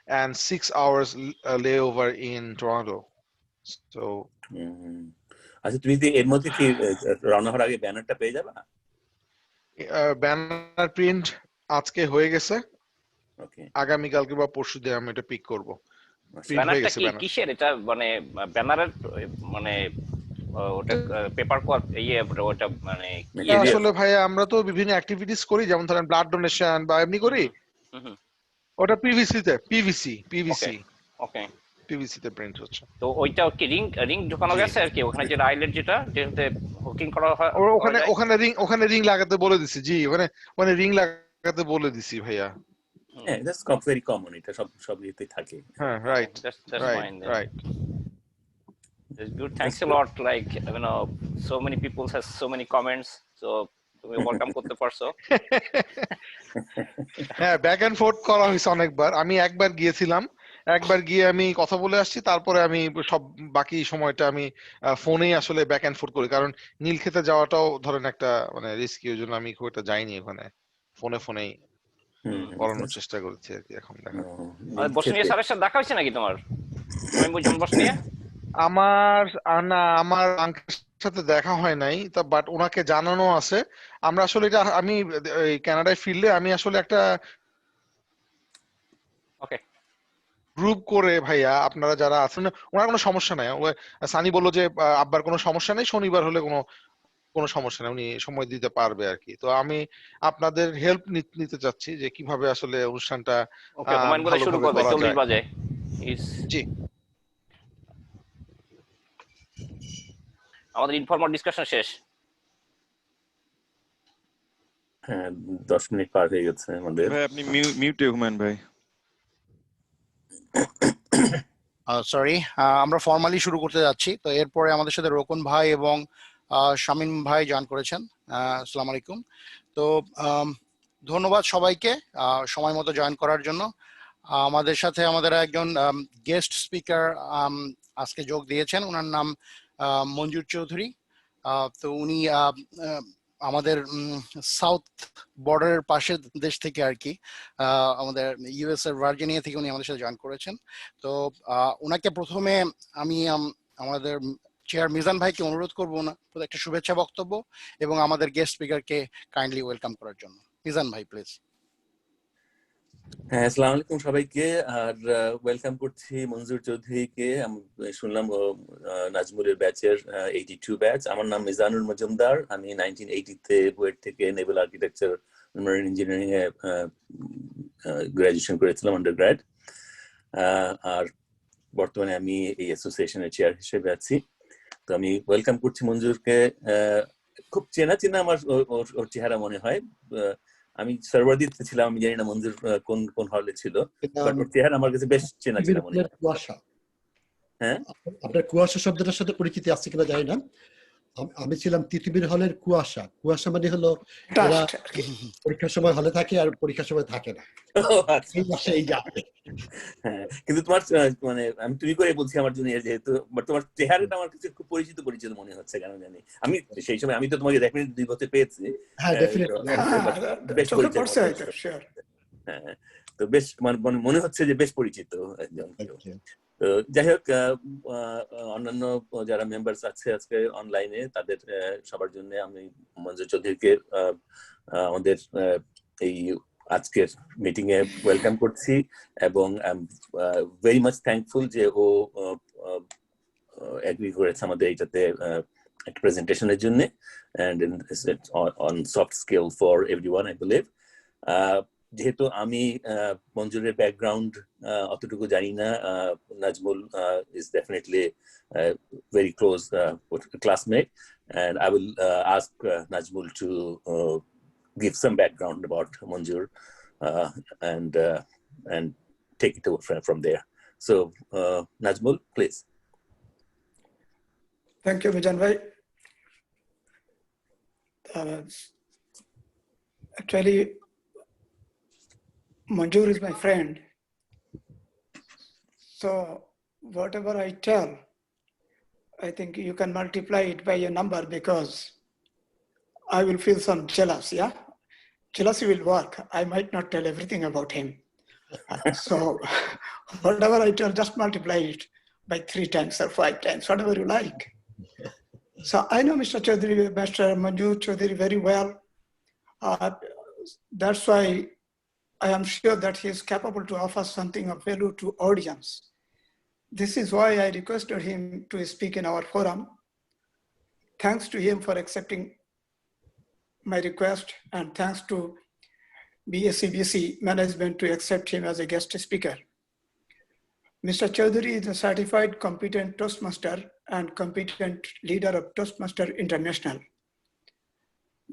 and 6 hours layover in Toronto. So আচ্ছা, তুমি কি এর মধ্যে কি রওনা হওয়ার আগে ব্যানারটা পেয়ে যাবা? ব্যানার প্রিন্ট আজকে হয়ে গেছে, ওকে, আগামী কালকে বা পরশু দিন আমি এটা পিক করব। প্রিন্ট হয়ে ব্যানারটা গেছে কি ব্যানার। কিসের এটা? মানে ব্যানারের মানে ওটা পেপার কোয়ার ওটা মানে আসলে ভাইয়া আমরা তো বিভিন্ন অ্যাক্টিভিটিস করি, যেমন ধরেন ব্লাড ডোনেশন বা এমনি করি। ওটা পিভিসি তে পিভিসি ওকে পিভিসি তে প্রিন্ট হচ্ছে। তো ওইটা কি রিং ঢোকানো গেছে আর কি ওখানে, যে রাইলের যেটাতে হুকিং করা হয় ওখানে রিং লাগাতে বলে দিছি। জি, ওখানে রিং লাগাতে বলে দিছি ভাইয়া। হ্যাঁ, দ্যাটস ভেরি কমন, এটা সব ইয়েতেই থাকে। হ্যাঁ, right that's fine then. Right. It's good. Thanks a lot. Like, you know, so many people has so many comments. So তুমি ওয়েলকাম করতে পারছো। হ্যাঁ, ব্যাক এন্ড ফোর্থ করা হয়েছে অনেকবার। আমি একবার গিয়েছিলাম, একবার গিয়ে আমি কথা বলে আসছি, তারপরে আমি সব বাকি সময়টা আমি ফোনেই আসলে ব্যাক এন্ড ফোর্থ করি, কারণ নীলক্ষেতে যাওয়াটাও ধরেন একটা মানে রিস্কি, ওই জন্য আমি খুব একটা যাইনি ওখানে। ফোনেই করানোর চেষ্টা করছি আর কি এখন। দেখা বসনিয়া স্যারের সাথে দেখা হয়েছে নাকি তোমার? বসনিয়া আমার আঙ্কেলের সাথে দেখা হয় নাই, তা বাট ওনাকে জানানো আছে। আমরা আসলে এটা আমি কানাডায় ফিরলে আমি আসলে একটা গ্রুপ করে ভাইয়া, আপনারা যারা আছেন ওনার কোনো সমস্যা নাই। সানি বললো যে আব্বার কোনো সমস্যা নেই, শনিবার হলে কোনো সমস্যা নেই, উনি সময় দিতে পারবে আর কি। তো আমি আপনাদের হেল্প নিতে চাচ্ছি যে কিভাবে আসলে অনুষ্ঠানটা ভালোভাবে করা যায়। জি, আমাদের ইনফর্মাল ডিসকাশন শেষ। হ্যাঁ, 10 মিনিট পার হয়ে গেছে আমাদের। ভাই আপনি মিউটে ঘুমান ভাই। সরি, আমরা ফর্মালি শুরু করতে যাচ্ছি। তো এরপরে আমাদের সাথে রোকন ভাই এবং শামীম ভাই জয়েন করেছেন। আসসালামু আলাইকুম। তো ধন্যবাদ সবাইকে সময় মতো জয়েন করার জন্য। আমাদের সাথে আমাদের একজন গেস্ট স্পিকার আজকে যোগ দিয়েছেন, ওনার নাম মঞ্জুর চৌধুরী। তো উনি আমাদের সাউথ বর্ডারের পাশের দেশ থেকে আর কি, আমাদের ইউএস এর ভার্জিনিয়া থেকে উনি আমাদের সাথে জয়েন করেছেন। তো ওনাকে প্রথমে আমি আমাদের চেয়ার মিজান ভাইকে অনুরোধ করবো না একটা শুভেচ্ছা বক্তব্য এবং আমাদের গেস্ট স্পিকারকে কাইন্ডলি ওয়েলকাম করার জন্য। মিজান ভাই প্লিজ। হ্যাঁ, আসসালামু আলাইকুম সবাইকে, আর ওয়েলকাম করছি মঞ্জুর চৌধুরীকে। আমি শুনলাম নাজমুলের ব্যাচের 82 ব্যাচ। আমার নাম মিজানুর মজুমদার। আমি 1980-তে বুয়েট থেকে নেভাল আর্কিটেকচার মেরিন ইঞ্জিনিয়ারিং এ গ্রাজুয়েশন করেছিলাম, আন্ডারগ্র্যাড। আর বর্তমানে আমি এই অ্যাসোসিয়েশনের চেয়ার হিসেবে আছি। তো আমি ওয়েলকাম করছি মঞ্জুরকে। খুব চেনা আমার ওর চেহারা মনে হয়। আমি সার্ভার দিতে ছিলাম, আমি জানি না মঞ্জুর কোন হলে ছিল, বাট ওর চেহারা আমার কাছে বেশ চেনা মনে হয়। কুয়াশা, হ্যাঁ, আপনার কুয়াশা শব্দটার সাথে পরিচিতি আছে কিনা জানি না। আমি ছিলাম তিতুমির হলের কুয়াশা মানে হলো এরা পরীক্ষার সময় হলে থাকে আর পরীক্ষার সময় থাকে না। হ্যাঁ, কিন্তু তোমার মানে আমি তুমি করে বলছি আমার জুনিয়র যেহেতু, বাট তোমার চেহারাটা আমার কাছে খুব পরিচিত মনে হচ্ছে কেন জানি। আমি সেই সময় আমি তো তোমাকে ডেফিনেটলি 2 বছর পেয়েছি। বেশ পরিচিত। হ্যাঁ, তো বেশ মনে হচ্ছে যে বেশ পরিচিত একজন। তো যাই হোক, অন্যান্য যারা মেম্বার্স আছে আজকে অনলাইনে, তাদের সবার জন্য আমি মঞ্জুর চৌধুরীকে আমাদের এই আজকের মিটিং এ ওয়েলকাম করছি এবং ভেরি মাচ থ্যাঙ্কফুল যে ও এগ্রি করেছে আমাদের এইটাতে একটা প্রেজেন্টেশনের জন্য, and on soft skill for everyone I believe. যেহেতু আমি মঞ্জুরের ব্যাকগ্রাউন্ড অতটুকু জানি না, Nazmul is definitely very close classmate, and I will ask Najmul to give some background about Manjur and take it over from there. So Najmul, please. Thank you, Mijan bhai. Actually, Manjur is my friend. So whatever I tell, I think you can multiply it by a number because I will feel some jealous, yeah? Jealousy will work. I might not tell everything about him. So Whatever I tell, just multiply it by 3 times or 5 times, whatever you like. So I know Mr. Chaudhary, Mr. Manju Chaudhary very well. That's why I am sure that he is capable to offer something of value to audience. This is why I requested him to speak in our forum. Thanks to him for accepting my request, and thanks to BSCBC management to accept him as a guest speaker. Mr. Chaudhary is a certified competent Toastmaster and competent leader of Toastmaster International.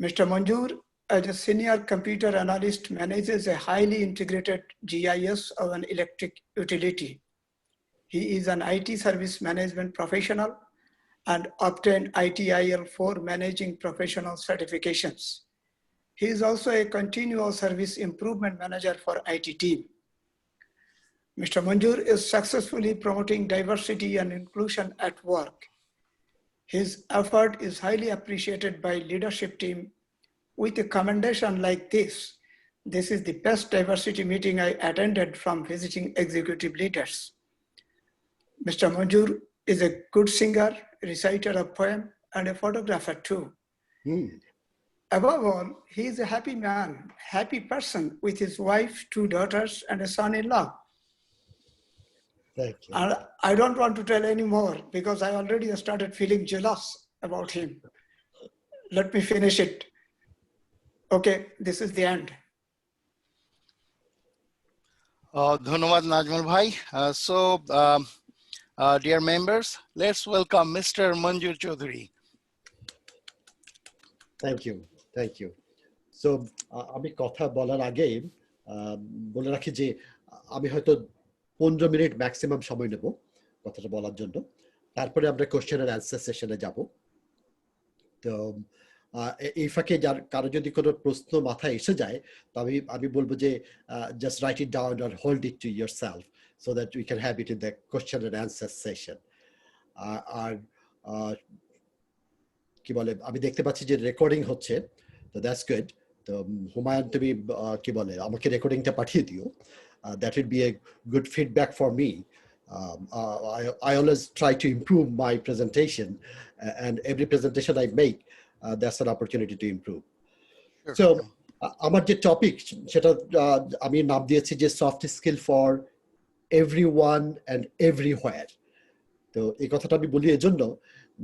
Mr. Manjur, as a senior computer analyst, manages a highly integrated GIS of an electric utility. He is an IT service management professional and obtained ITIL 4 managing professional certifications. He is also a continual service improvement manager for IT team. Mr. Manjur is successfully promoting diversity and inclusion at work. His effort is highly appreciated by leadership team with a commendation like this. This is the best diversity meeting I attended from visiting executive leaders. Mr. Manjur is a good singer, reciter of poem, and a photographer too. Above all, he is a happy man, happy person with his wife, 2 daughters, and a son-in-law. Thank you. And I don't want to tell any more because I already started feeling jealous about him. Let me finish it. Okay, this is the end. ধন্যবাদ নাজমুল ভাই। Dear members, let's welcome Mr. Manjur Chaudhary. Thank you. Thank you. So আমি কথা বলার আগে বলে রাখি যে আমি হয়তো 15 মিনিট ম্যাক্সিমাম সময় নেব কথাটা বলার জন্য, তারপরে আমরা কোশ্চেন এন্ড অ্যান্সার সেশনে যাব। তো এই ফাঁকে কারো যদি কোনো প্রশ্ন মাথায় এসে যায় তো আমি বলবো যে just write it down or hold it to yourself so that we can have it in the question and answer session. আর কি বলে, আমি দেখতে পাচ্ছি যে রেকর্ডিং হচ্ছে, তো দ্যাটস গুড। তো হুমায়ুন, তুমি কি বলে আমাকে রেকর্ডিংটা পাঠিয়ে দিও। That would be a good feedback for me. I always try to improve my presentation, and every presentation I make, that's an opportunity to improve. Sure. So, আমার যে টপিক সেটা আমি নাম দিয়েছি যে soft skill for everyone and everywhere. তো এই কথাটা আমি বলি এজন্য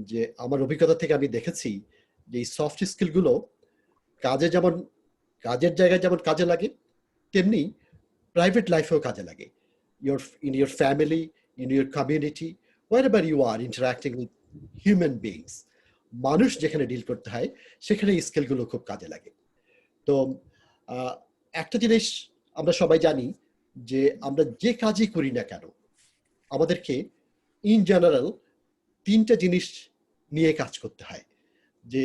যে আমার অভিজ্ঞতা থেকে আমি দেখেছি যে এই সফট স্কিলগুলো কাজের জায়গায় যেমন কাজে লাগে, তেমনি প্রাইভেট লাইফেও কাজে লাগে। In your family, in your community, wherever you are interacting with human beings, মানুষ যেখানে ডিল করতে হয় সেখানে এই স্কিলগুলো খুব কাজে লাগে। তো একটা জিনিস আমরা সবাই জানি যে আমরা যে কাজই করি না কেন আমাদেরকে ইন জেনারেল 3টা জিনিস নিয়ে কাজ করতে হয়। যে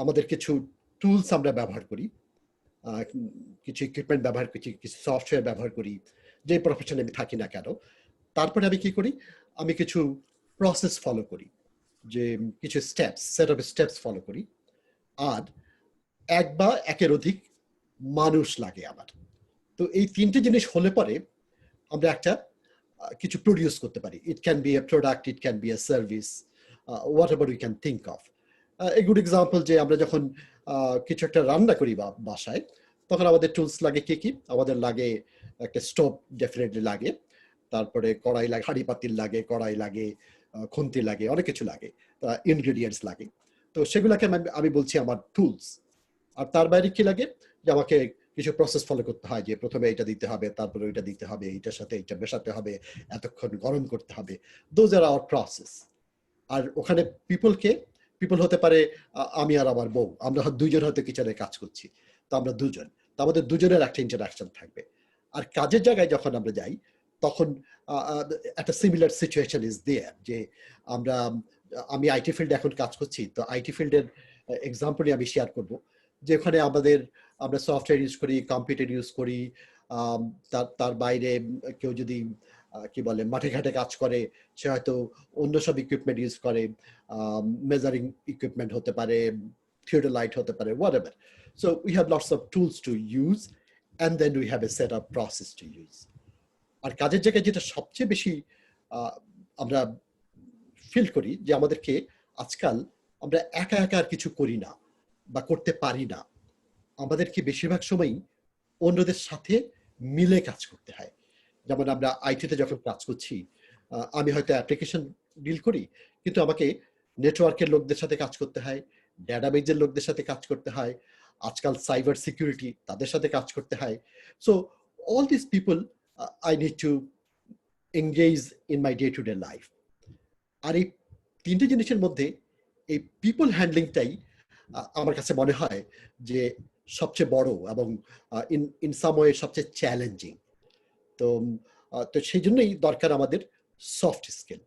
আমাদের কিছু টুলস আমরা ব্যবহার করি, কিছু ইকুইপমেন্ট ব্যবহার করি, কিছু সফটওয়্যার ব্যবহার করি, যে প্রফেশনে আমি থাকি না কেন। তারপরে আমি কি করি, আমি কিছু প্রসেস ফলো করি, যে কিছু সেট অফ স্টেপস ফলো করি। আর এক বা একের অধিক মানুষ লাগে আমার। তো এই 3টে জিনিস হলে পরে আমরা একটা কিছু প্রডিউস করতে পারি। It can B A product, it can B a service, what ever we can think of. A good example যে আমরা যখন কিছু একটা রান্না করি বাসায়, তখন আমাদের টুলস লাগে কি? আমাদের লাগে একটা স্টোভ, ডেফিনেটলি লাগে, তারপরে কড়াই লাগে, হাঁড়ি পাতিল লাগে, কড়াই লাগে, খুন্তি লাগে, অনেক কিছু লাগে, ইনগ্রেডিয়েন্টস লাগে। তো সেগুলোকে আমি বলছি আমার টুলস। আর তার বাইরে কি লাগে, যে আমাকে কিছু প্রসেস ফলো করতে হয়, যে প্রথমে এটা দিতে হবে, তারপরে ওইটা দিতে হবে, এইটার সাথে এইটা মেশাতে হবে, এতক্ষণ গরম করতে হবে। Those are our process. আর ওখানে পিপল হতে পারে আমি আর আমার বউ, আমরা দুইজন হয়তো কিচেনে কাজ করছি, তো আমরা দুজন, তো আমাদের দুজনের একটা ইন্টারাকশন থাকবে। আর কাজের জায়গায় যখন আমরা যাই তখন একটা সিমিলার সিচুয়েশন ইজ দেয়ার, যে আমি আইটি ফিল্ডে এখন কাজ করছি। তো আইটি ফিল্ডের এক্সাম্পলই আমি শেয়ার করব, যে ওখানে আমরা সফটওয়্যার ইউজ করি, কম্পিউটার ইউজ করি। তার বাইরে কেউ যদি কি বলে মাঠে ঘাটে কাজ করে, সে হয়তো অন্য সব ইকুইপমেন্ট ইউজ করে, মেজারিং ইকুইপমেন্ট হতে পারে, theodolite হতে পারে, whatever. So we have lots of tools to use, and then we have a set of process to use. আর কাজের জায়গায় যেটা সবচেয়ে বেশি আমরা ফিল করি যে আমাদেরকে আজকাল আমরা একা একা আর কিছু করি না বা করতে পারি না, আমাদেরকে বেশিরভাগ সময়ই অন্যদের সাথে মিলে কাজ করতে হয়। যেমন আমরা আইটিতে যখন কাজ করছি, আমি হয়তো অ্যাপ্লিকেশন ডিল করি, কিন্তু আমাকে নেটওয়ার্কের লোকদের সাথে কাজ করতে হয়, ডেটাবেজের লোকদের সাথে কাজ করতে হয়, আজকাল সাইবার সিকিউরিটি তাদের সাথে কাজ করতে হয়। So all this people I need to engage in my day to day life. আর এই তিনটে জিনিসের মধ্যে এই পিপল হ্যান্ডলিংটাই আমার কাছে মনে হয় যে সবচেয়ে বড় এবং ইন সাম ওয়ে সবচেয়ে চ্যালেঞ্জিং। তো তো সেই জন্যই দরকার আমাদের সফট স্কিল।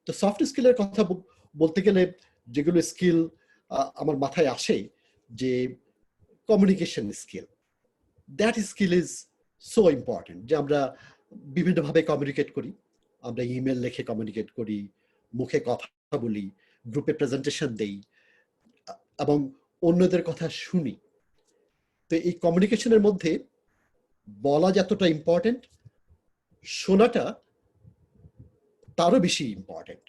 তো সফট স্কিলের কথা বলতে গেলে যেগুলো স্কিল আমার মাথায় আসে, যে communication skill, that skill is so important. যে আমরা বিভিন্নভাবে কমিউনিকেট করি, আমরা ইমেল লিখে কমিউনিকেট করি, মুখে কথা বলি, গ্রুপে প্রেজেন্টেশন দেই এবং অন্যদের কথা শুনি। তো এই কমিউনিকেশনের মধ্যে বলা যতটা ইম্পর্টেন্ট, শোনাটা তারও বেশি ইম্পর্টেন্ট।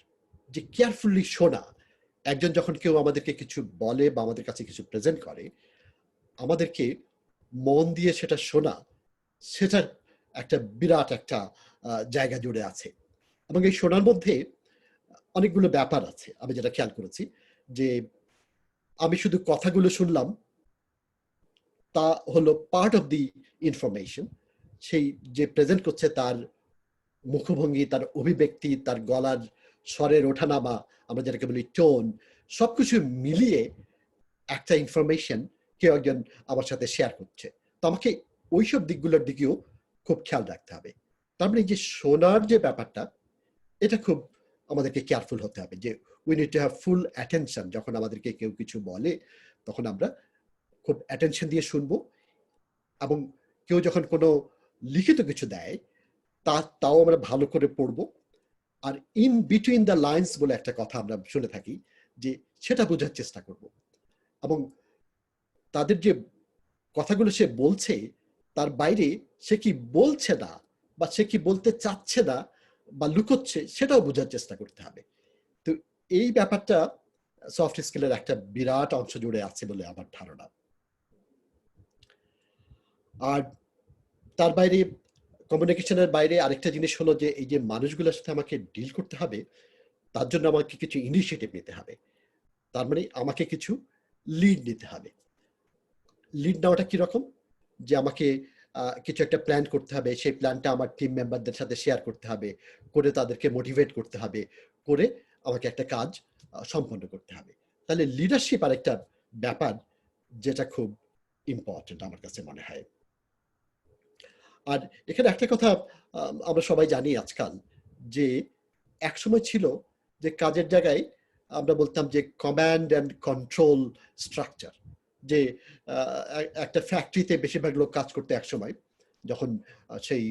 যে কেয়ারফুলি শোনা, একজন যখন কেউ আমাদেরকে কিছু বলে বা আমাদের কাছে কিছু প্রেজেন্ট করে, আমাদেরকে মন দিয়ে সেটা শোনা, সেটার একটা বিরাট একটা জায়গা জুড়ে আছে। এবং এই শোনার মধ্যে অনেকগুলো ব্যাপার আছে। আমি যেটা খেয়াল করেছি যে আমি শুধু কথাগুলো শুনলাম, তা হলো পার্ট অফ দি ইনফরমেশন। সেই যে প্রেজেন্ট করছে তার মুখভঙ্গি, তার অভিব্যক্তি, তার গলার স্বরের ওঠানামা, আমরা যেটাকে বলি টোন, সবকিছু মিলিয়ে একটা ইনফরমেশন কেউ একজন আমার সাথে শেয়ার করছে। তো আমাকে ওইসব দিকগুলোর দিকেও খুব খেয়াল রাখতে হবে। তার মানে যে শোনার যে ব্যাপারটা, এটা খুব আমাদেরকে কেয়ারফুল হতে হবে। যে we need to have full attention. যখন আমাদেরকে কেউ কিছু বলে তখন আমরা খুব অ্যাটেনশন দিয়ে শুনবো, এবং কেউ যখন কোনো লিখিত কিছু দেয় তাও আমরা ভালো করে পড়বো। আর ইন বিটুইন দ্য লাইন্স বলে একটা কথা আমরা শুনে থাকি, যে সেটা বোঝার চেষ্টা করব। এবং তাদের যে কথাগুলো সে বলছে তার বাইরে সে কি বলছে না, বা সে কি বলতে চাচ্ছে না বা লুকোচ্ছে, সেটাও বোঝার চেষ্টা করতে হবে। তো এই ব্যাপারটা সফট স্কিলের একটা বিরাট অংশ জুড়ে আছে বলে আমার ধারণা। আর তার বাইরে, কমিউনিকেশনের বাইরে আরেকটা জিনিস হলো যে এই যে মানুষগুলোর সাথে আমাকে ডিল করতে হবে, তার জন্য আমাকে কিছু ইনিশিয়েটিভ নিতে হবে। তার মানে আমাকে কিছু লিড নিতে হবে। লিড নেওয়াটা কিরকম? যে আমাকে কিছু একটা প্ল্যান করতে হবে, সেই প্ল্যানটা আমার টিম মেম্বারদের সাথে শেয়ার করতে হবে, করে তাদেরকে মোটিভেট করতে হবে, করে আমাকে একটা কাজ সম্পন্ন করতে হবে। তাহলে লিডারশিপ আরেকটা ব্যাপার যেটা খুব ইম্পর্টেন্ট আমার কাছে মনে হয়। আর এখানে একটা কথা আমরা সবাই জানি আজকাল, যে একসময় ছিল যে কাজের জায়গায় আমরা বলতাম যে কমান্ড অ্যান্ড কন্ট্রোল স্ট্রাকচার। যে একটা ফ্যাক্টরিতে বেশিরভাগ লোক কাজ করতে একসময়, যখন সেই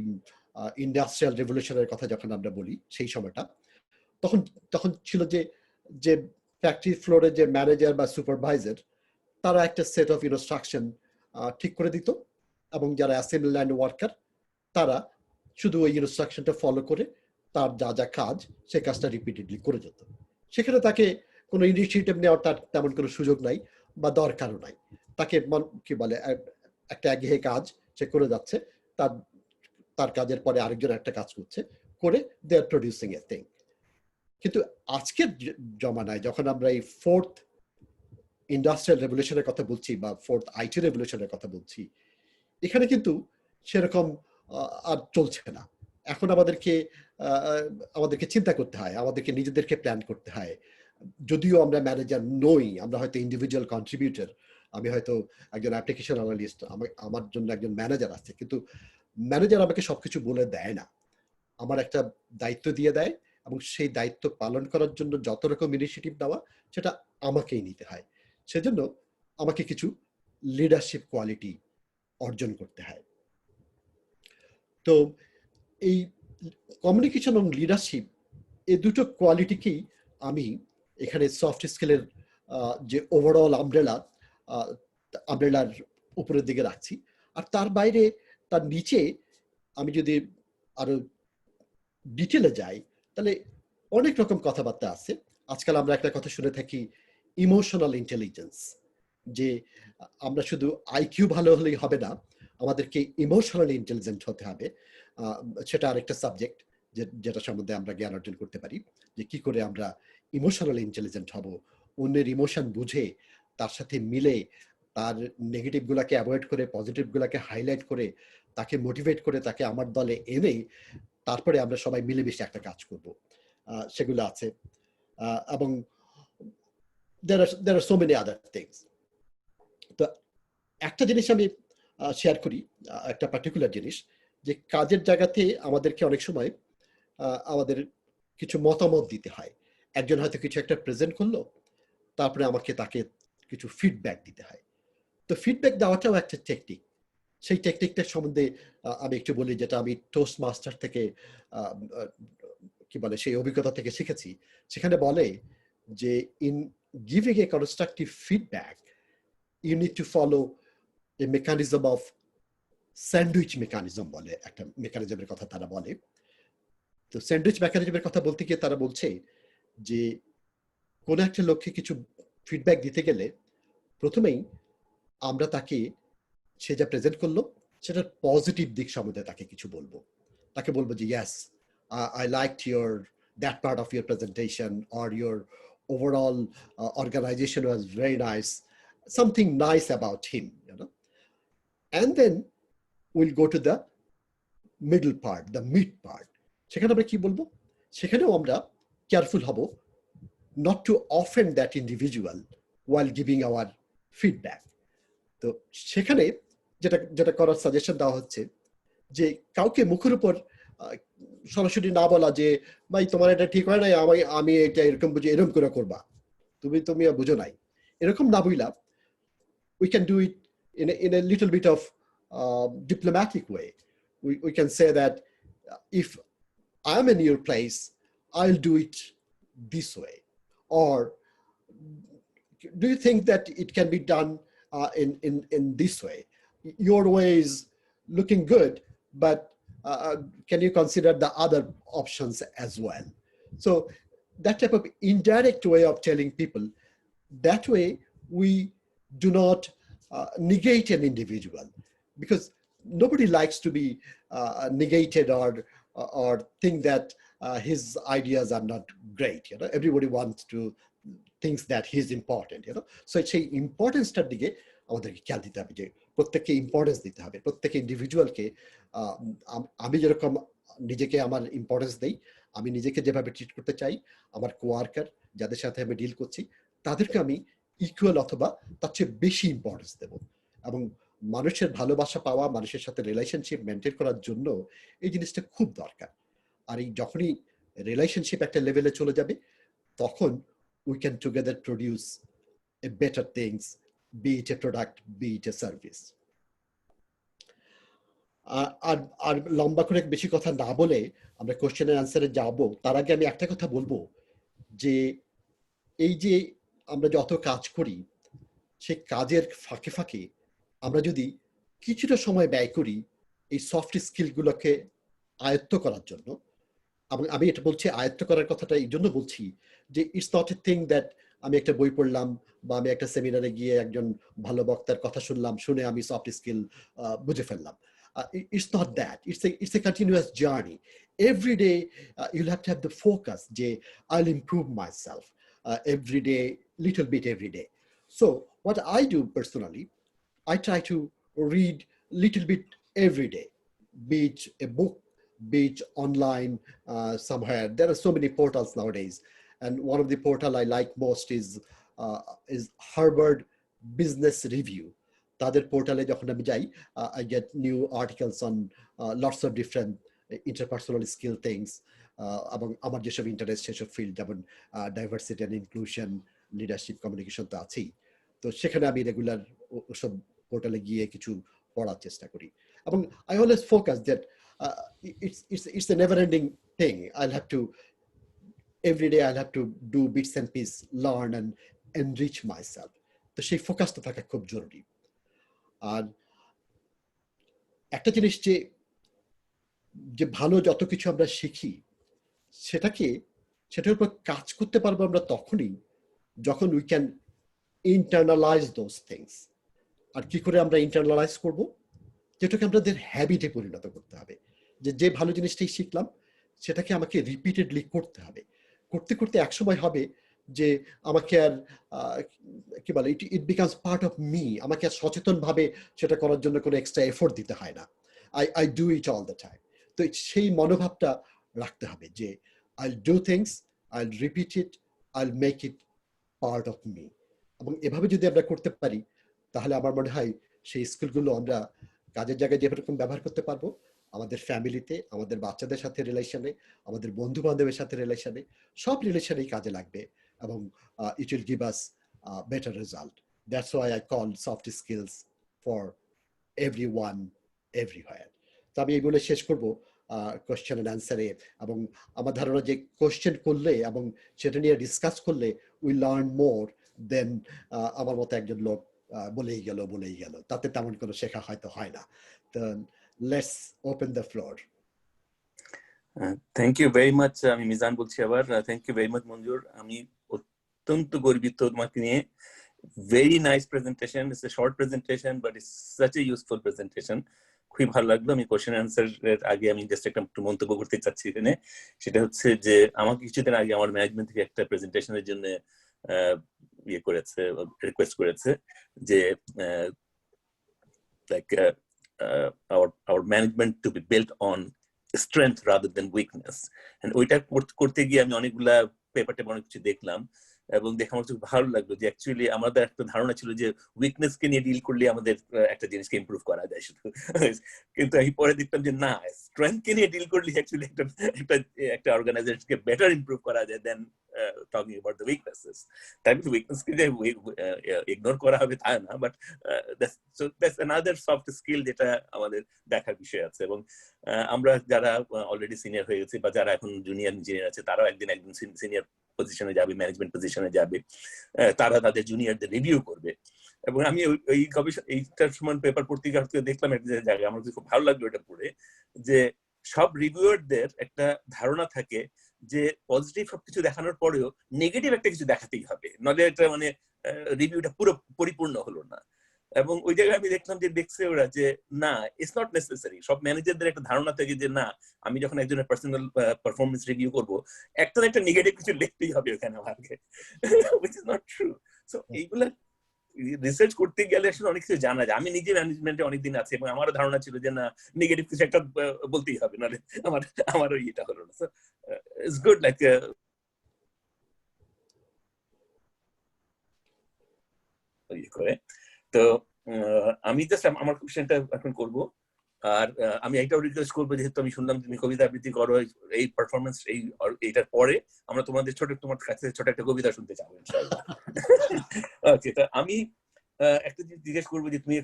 ইন্ডাস্ট্রিয়াল রেভলিউশনের কথা যখন আমরা বলি সেই সময়টা, তখন ছিল যে ফ্যাক্টরি ফ্লোরে যে ম্যানেজার বা সুপারভাইজার, তারা একটা সেট অফ ইনস্ট্রাকশন ঠিক করে দিত, এবং যারা অ্যাসেম্বলি ল্যান্ড ওয়ার্কার তারা শুধু ওই ইনস্ট্রাকশনটা ফলো করে তার যা যা কাজ সে কাজটা রিপিটেডলি করে যেত। সেখানে তাকে কোনো ইনিশিয়েটিভ নেওয়ার তার তেমন কোনো সুযোগ নাই বা দরকারও নাই। তাকে কি বলে, একটা একঘেয়ে কাজ সে করে যাচ্ছে, তার কাজের পরে আরেকজন একটা কাজ করছে, করে দে আর প্রডিউসিং এ থিং। কিন্তু আজকের জমানায় যখন আমরা এই ফোর্থ ইন্ডাস্ট্রিয়াল রেভলিউশনের কথা বলছি বা ফোর্থ আইটি রেভলিউশনের কথা বলছি, এখানে কিন্তু সেরকম আর চলছে না। এখন আমাদেরকে চিন্তা করতে হয়, আমাদেরকে নিজেদেরকে প্ল্যান করতে হয়। যদিও আমরা ম্যানেজার নই, আমরা হয়তো ইন্ডিভিজুয়াল কন্ট্রিবিউটর, আমি হয়তো একজন অ্যাপ্লিকেশন অ্যানালিস্ট, আমার জন্য একজন ম্যানেজার আছে, কিন্তু ম্যানেজার আমাকে সবকিছু বলে দেয় না। আমার একটা দায়িত্ব দিয়ে দেয়, এবং সেই দায়িত্ব পালন করার জন্য যত রকম ইনিশিয়েটিভ নেওয়া সেটা আমাকেই নিতে হয়। সেজন্য আমাকে কিছু লিডারশিপ কোয়ালিটি অর্জন করতে হয়। তো এই কমিউনিকেশন এবং লিডারশিপ, এই দুটো কোয়ালিটিকেই আমি এখানে সফট স্কিলের যে ওভারঅল আমব্রেলার উপরের দিকে রাখছি। আর তার বাইরে, তার নিচে আমি যদি আরো ডিটেলে যাই, তাহলে অনেক রকম কথাবার্তা আছে। আজকাল আমরা একটা কথা শুনে থাকি, ইমোশনাল ইন্টেলিজেন্স, যে আমরা শুধু আইকিউ ভালো হলেই হবে না, আমাদেরকে ইমোশনালি ইন্টেলিজেন্ট হতে হবে। সেটা আরেকটা সাবজেক্ট যেটা সম্বন্ধে আমরা জ্ঞান অর্জন করতে পারি, যে কি করে আমরা ইমোশনালি ইন্টেলিজেন্ট হব, অন্যের ইমোশন বুঝে তার সাথে মিলে তার নেগেটিভ গুলাকে অ্যাভয়েড করে পজিটিভ গুলাকে হাইলাইট করে তাকে মোটিভেট করে তাকে আমার দলে এনে তারপরে আমরা সবাই মিলেমিশে একটা কাজ করব, সেগুলো আছে। এবং there are so many other things. তো একটা জিনিস আমি শেয়ার করি, একটা পার্টিকুলার জিনিস, যে কাজের জায়গাতে আমাদেরকে অনেক সময় আমাদের কিছু মতামত দিতে হয়। একজন হয়তো কিছু একটা প্রেজেন্ট করলো, তারপরে আমাকে তাকে কিছু ফিডব্যাক দিতে হয়। তো ফিডব্যাক দেওয়াটাও একটা টেকনিক। সেই টেকনিকটার সম্বন্ধে আমি একটু বলি, যেটা আমি টোস্ট মাস্টার থেকে কি বলে সেই অভিজ্ঞতা থেকে শিখেছি। সেখানে বলে যে in giving a constructive feedback you need to follow a mechanism of sandwich mechanism বলে একটা মেকানিজমের কথা তারা বলে। তো স্যান্ডউইচ মেকানিজমের কথা বলতে গিয়ে তারা বলছে যে কোন একটা লোককে কিছু ফিডব্যাক দিতে গেলে প্রথমেই আমরা তাকে সে যা প্রেজেন্ট করলো সেটার পজিটিভ দিক সম্বন্ধে তাকে কিছু বলবো। তাকে বলবো যে yes, I liked that part of your presentation, or your overall organization was very nice, something nice about him, and then we'll go to the middle part, the mid part. সেখানে আমরা কি বলবো? সেখানেও আমরা কেয়ারফুল হব not to offend that individual while giving our feedback. তো সেখানে যেটা করার সাজেশন দেওয়া হচ্ছে, যে কাউকে মুখের উপর সরাসরি না বলা যে ভাই তোমার এটা ঠিক হয় নাই, আমি এটা এরকম বুঝি এরকম করে করবা, তুমি বুঝো নাই, এরকম না বইলা we can do it in a little bit of diplomatic way. We can say that if I'm in your place, I'll do it this way. Or do you think that it can be done in this way? Your way is looking good, but can you consider the other options as well? So that type of indirect way of telling people, that way we do not negate an individual, because nobody likes to be negated or think that his ideas are not great. Everybody wants to thinks that he's important. So সেই ইম্পর্টেন্সটার দিকে আমাদেরকে খেয়াল দিতে হবে, যে প্রত্যেককে importance দিতে হবে, প্রত্যেক ইন্ডিভিজুয়ালকে। আমি যেরকম নিজেকে আমার ইম্পর্টেন্স দেই, আমি নিজেকে যেভাবে ট্রিট করতে চাই, আমার কোয়ার্কার যাদের সাথে আমি ডিল করছি তাদেরকে আমি ইকুয়াল অথবা তার চেয়ে বেশি ইম্পর্টেন্স দেব। এবং মানুষের ভালোবাসা পাওয়া, মানুষের সাথে রিলেশনশিপ মেনটেন করার জন্য এই জিনিসটা খুব দরকার। আর এই যখনই রিলেশনশিপ একটা লেভেলে চলে যাবে, তখন we can together produce a better things, be it a product, be it a service. আর লম্বা করে বেশি কথা না বলে আমরা কোশ্চেনের অ্যান্সারে যাব, তার আগে আমি একটা কথা বলবো, যে এই যে আমরা যত কাজ করি, সেই কাজের ফাঁকে ফাঁকে আমরা যদি কিছুটা সময় ব্যয় করি এই সফট স্কিলগুলোকে আয়ত্ত করার জন্য। এবং আমি এটা বলছি, আয়ত্ত করার কথাটা এই জন্য বলছি যে it's not a thing that আমি একটা বই পড়লাম বা আমি একটা সেমিনারে গিয়ে একজন ভালো বক্তার কথা শুনলাম, শুনে আমি সফট স্কিল বুঝে ফেললাম। It's not that. It's a continuous journey. Every day you'll have to have the focus, যে I'll improve myself every day, little bit every day. So what I do personally, I try to read little bit every day, be it a book, be it online somewhere. There are so many portals nowadays, and one of the portal I like most is Harvard Business Review. তাদের পোর্টালে যখন আমি যাই, I get new articles on lots of different interpersonal skill things, এবং আমার যেসব interest সেসব field, যেমন diversity and inclusion, leadership, communication তো আছেই। তো সেখানে আমি রেগুলার ওসব পোর্টালে গিয়ে কিছু পড়ার চেষ্টা করি। এবং I always focus that it's a never-ending thing. Every day I'll have to do bits and pieces, learn and enrich myself. তো সেই ফোকাসটা থাকা খুব জরুরি। আর একটা জিনিস, যে যে ভালো যত কিছু আমরা শিখি সেটার উপর কাজ করতে পারবো আমরা তখনই যখন we can internalise those things. আর কি করে আমরা ইন্টারনালাইজ করব? যেটাকে আমাদের হ্যাবিটে পরিণত করতে হবে। যে ভালো জিনিসটাই শিখলাম সেটাকে আমাকে রিপিটেডলি করতে হবে। করতে করতে একসময় হবে যে আমাকে আর কি বলে, it becomes part of me. আমাকে আর সচেতনভাবে সেটা করার জন্য কোনো এক্সট্রা এফোর্ট দিতে হয় না। I do it all the time. তো সেই মনোভাবটা রাখতে হবে যে I'll do things, I'll repeat it, I'll make it part of me. এবং এভাবে যদি আমরা করতে পারি তাহলে আমার মনে হয় সেই স্কিলগুলো আমরা কাজের জায়গায় যেরকম ব্যবহার করতে পারবো, আমাদের ফ্যামিলিতে, আমাদের বাচ্চাদের সাথে রিলেশনে, আমাদের বন্ধু বান্ধবের সাথে রিলেশনে, সব রিলেশনেই কাজে লাগবে এবং it will give us better result. That's why I call soft skills for everyone everywhere. তো আমি এই বলে শেষ করবো কোয়েশ্চেন অ্যান্ড অ্যান্সারে। এবং আমার ধারণা যে কোয়েশ্চেন করলে এবং সেটা নিয়ে ডিসকাস করলে উই লার্ন মোর দেন আমার মতো একজন লোক বলেই গেল, তাতে তেমন কোনো শেখা হয়তো হয় না। তো let's open the floor. Thank you very much. আমি মিজান বলছি আবার। Thank you very much Manjur. আমি অত্যন্ত গর্বিত তোমাকে নিয়ে। Very nice presentation. It's a short presentation but it's such a useful presentation. খুবই ভালো লাগলো। আমি কোশ্চেন অ্যান্সার এর আগে আমি জাস্ট একটা মন্তব্য করতে চাচ্ছি এখানে। সেটা হচ্ছে যে আমাকে কিছুদিন আগে আমার ম্যানেজমেন্ট থেকে একটা প্রেজেন্টেশনের জন্য রিকোয়েস্ট করেছে যে like our management to be built on strength rather than weakness. And ওইটা করতে গিয়ে আমি অনেকগুলা পেপার টেপার অনেক কিছু দেখলাম এবং দেখে আমার খুব ভালো লাগলো যে অ্যাকচুয়ালি আমাদের একটা ধারণা ছিল যে উইকনেস কে নিয়ে ডিল করলে আমাদের একটা জিনিসকে ইমপ্রুভ করা যায় শুধু, কিন্তু আমি পরে দেখলাম যে না, স্ট্রেংথ কে নিয়ে ডিল করলে অ্যাকচুয়ালি একটা অর্গানাইজেশনকে বেটার ইমপ্রুভ করা যায় দেন talking about the weaknesses. তাই বলে উইকনেস কে ইগনোর করা হবে তা না, but that's another soft skill যেটা আমাদের দেখার বিষয় আছে। এবং আমরা যারা অলরেডি সিনিয়র হয়ে গেছি বা যারা এখন জুনিয়র ইঞ্জিনিয়ার আছে তারাও একদিন সিনিয়র পজিশনে যাবে, ম্যানেজমেন্ট পজিশনে যাবে, তারা তাদের জুনিয়রদের রিভিউ করবে। এবং আমি এই গবেষণা এইটার সময় পেপার পত্রিকা দেখলাম একটা জায়গায়, আমার খুব ভালো লাগলো এটা পড়ে, যে সব রিভিউয়ারদের একটা ধারণা থাকে যে পজিটিভ সবকিছু দেখানোর পরেও নেগেটিভ একটা কিছু দেখাতেই হবে, নইলে এটা মানে রিভিউটা পুরো পরিপূর্ণ হলো না। এবং ওই জায়গায় আমি দেখলাম যে দেখছে ওরা যে না, ইটস নট নেসেসারি। সব ম্যানেজারদের একটা ধারণা থাকে যে না, আমি যখন একজনের পার্সোনাল পারফরমেন্স রিভিউ করবো একটা না একটা নেগেটিভ কিছু লিখতেই হবে ওখানে আমাকে, which is not true. So এইগুলা রিসার্চ করতে গেলে আসলে অনেক কিছু জানা যায়। আমি নিজে ম্যানেজমেন্টে অনেকদিন আছি এবং আমারও ধারণা ছিল যে না, নেগেটিভ কিছু একটা বলতেই হবে, নাহলে আমারও এটা হলো না। সো ইটস গুড লাইক করে। তো আমি জাস্ট আমার কোশ্চেনটা এখন করব। আর আমি এইটাও রিকোয়েস্ট করবো, যেহেতু আমি শুনলাম তুমি কবিতা আবৃত্তি করো, এই পারফরমেন্স এইটার পরে আমরা তোমাদের তোমার কাছে ছোট একটা কবিতা শুনতে চাবো ইনশাআল্লাহ। ওকে, তো আমি একটা জিনিস জিজ্ঞেস করবো যে তুমি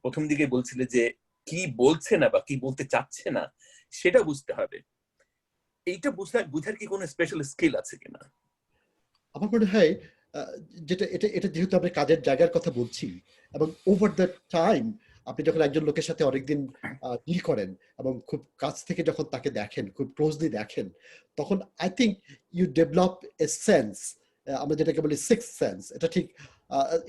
প্রথম দিকে বলছিলে যে কি বলছে না বা কি বলতে চাচ্ছে না সেটা বুঝতে হবে। এইটা বুঝার কি কোনো স্পেশাল স্কিল আছে কিনা? আমার মনে হয় যেটা এটা যেহেতু আমরা কাজের জায়গার কথা বলছি এবং ওভার দ্য টাইম আপনি যখন একজন লোকের সাথে অনেকদিন ডিল করেন এবং খুব কাছ থেকে যখন তাকে দেখেন, খুব ক্লোজলি দেখেন, তখন I think you develop a sense, আমরা যেটাকে বলি সিক্স সেন্স। এটা ঠিক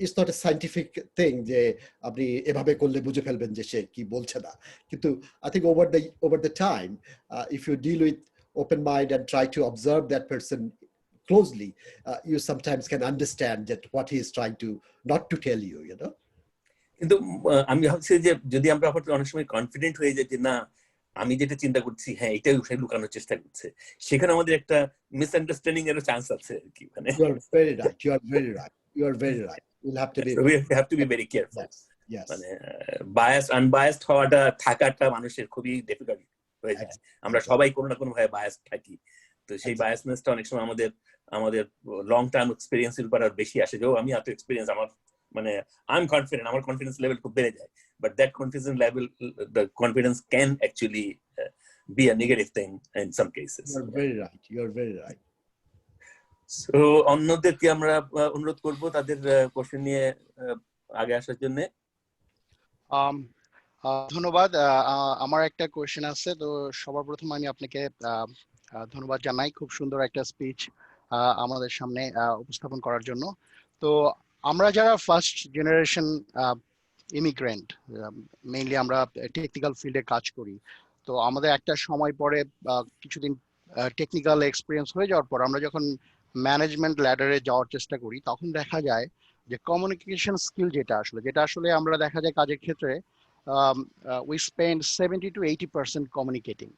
it's not a scientific thing যে আপনি এভাবে করলে বুঝে ফেলবেন যে সে কি বলছে না, কিন্তু I think over the time if you deal with open mind and try to observe that person closely, you sometimes can understand that what he is trying to not to tell you, you know. কিন্তু আমি ভাবছি যে যদি আমরা অনেক সময় confident হয়ে যাই যে না, আমি যেটা চিন্তা করছি হ্যাঁ এটাই সে লুকানোর চেষ্টা করছে, সেখানে আমাদের একটা মিসআন্ডারস্ট্যান্ডিং এর চান্স আছে আর কি। মানে you are very right, you are very right, you are very right. We'll have to be, so we have to be very careful. yes. মানে বায়াস আনবায়াসড হওয়াটা থাকাটা মানুষের খুবই ডিফিকাল্ট হয়ে যায়। আমরা সবাই কোনো না কোনো ভাবে বায়াস থাকি। তো সেই বায়াসনেসটা অনেক সময় আমাদের লং টার্ম এক্সপেরিয়েন্সের উপর আর বেশি আসে। যেও আমি এত এক্সপেরিয়েন্স, আমার মানে আই এম কনফিডেন্ট, আমার কনফিডেন্স লেভেল খুব বেড়ে যায়, but that confidence level, the confidence can actually be a negative thing in some cases. You are very right, you are very right. So অন্যদেরকে আমরা অনুরোধ করব তাদের কোশ্চেন নিয়ে আগে আসার জন্য। ধন্যবাদ। আমার একটা কোয়েশ্চেন আছে। তো সবার প্রথম আমি আপনাকে ধন্যবাদ জানাই, খুব সুন্দর একটা স্পিচ আমাদের সামনে উপস্থাপন করার জন্য। তো আমরা যারা ফার্স্ট জেনারেশন ইমিগ্রেন্ট, মেইনলি আমরা টেকনিক্যাল ফিল্ডে কাজ করি, তো আমাদের একটা সময় পরে কিছুদিন টেকনিক্যাল এক্সপিরিয়েন্স হয়ে যাওয়ার পর আমরা যখন ম্যানেজমেন্ট ল্যাডারে যাওয়ার চেষ্টা করি, তখন দেখা যায় যে কমিউনিকেশন স্কিল যেটা আসলে আমরা দেখা যায় কাজের ক্ষেত্রে উই স্পেন্ড 70 to 80% কমিউনিকেটিং।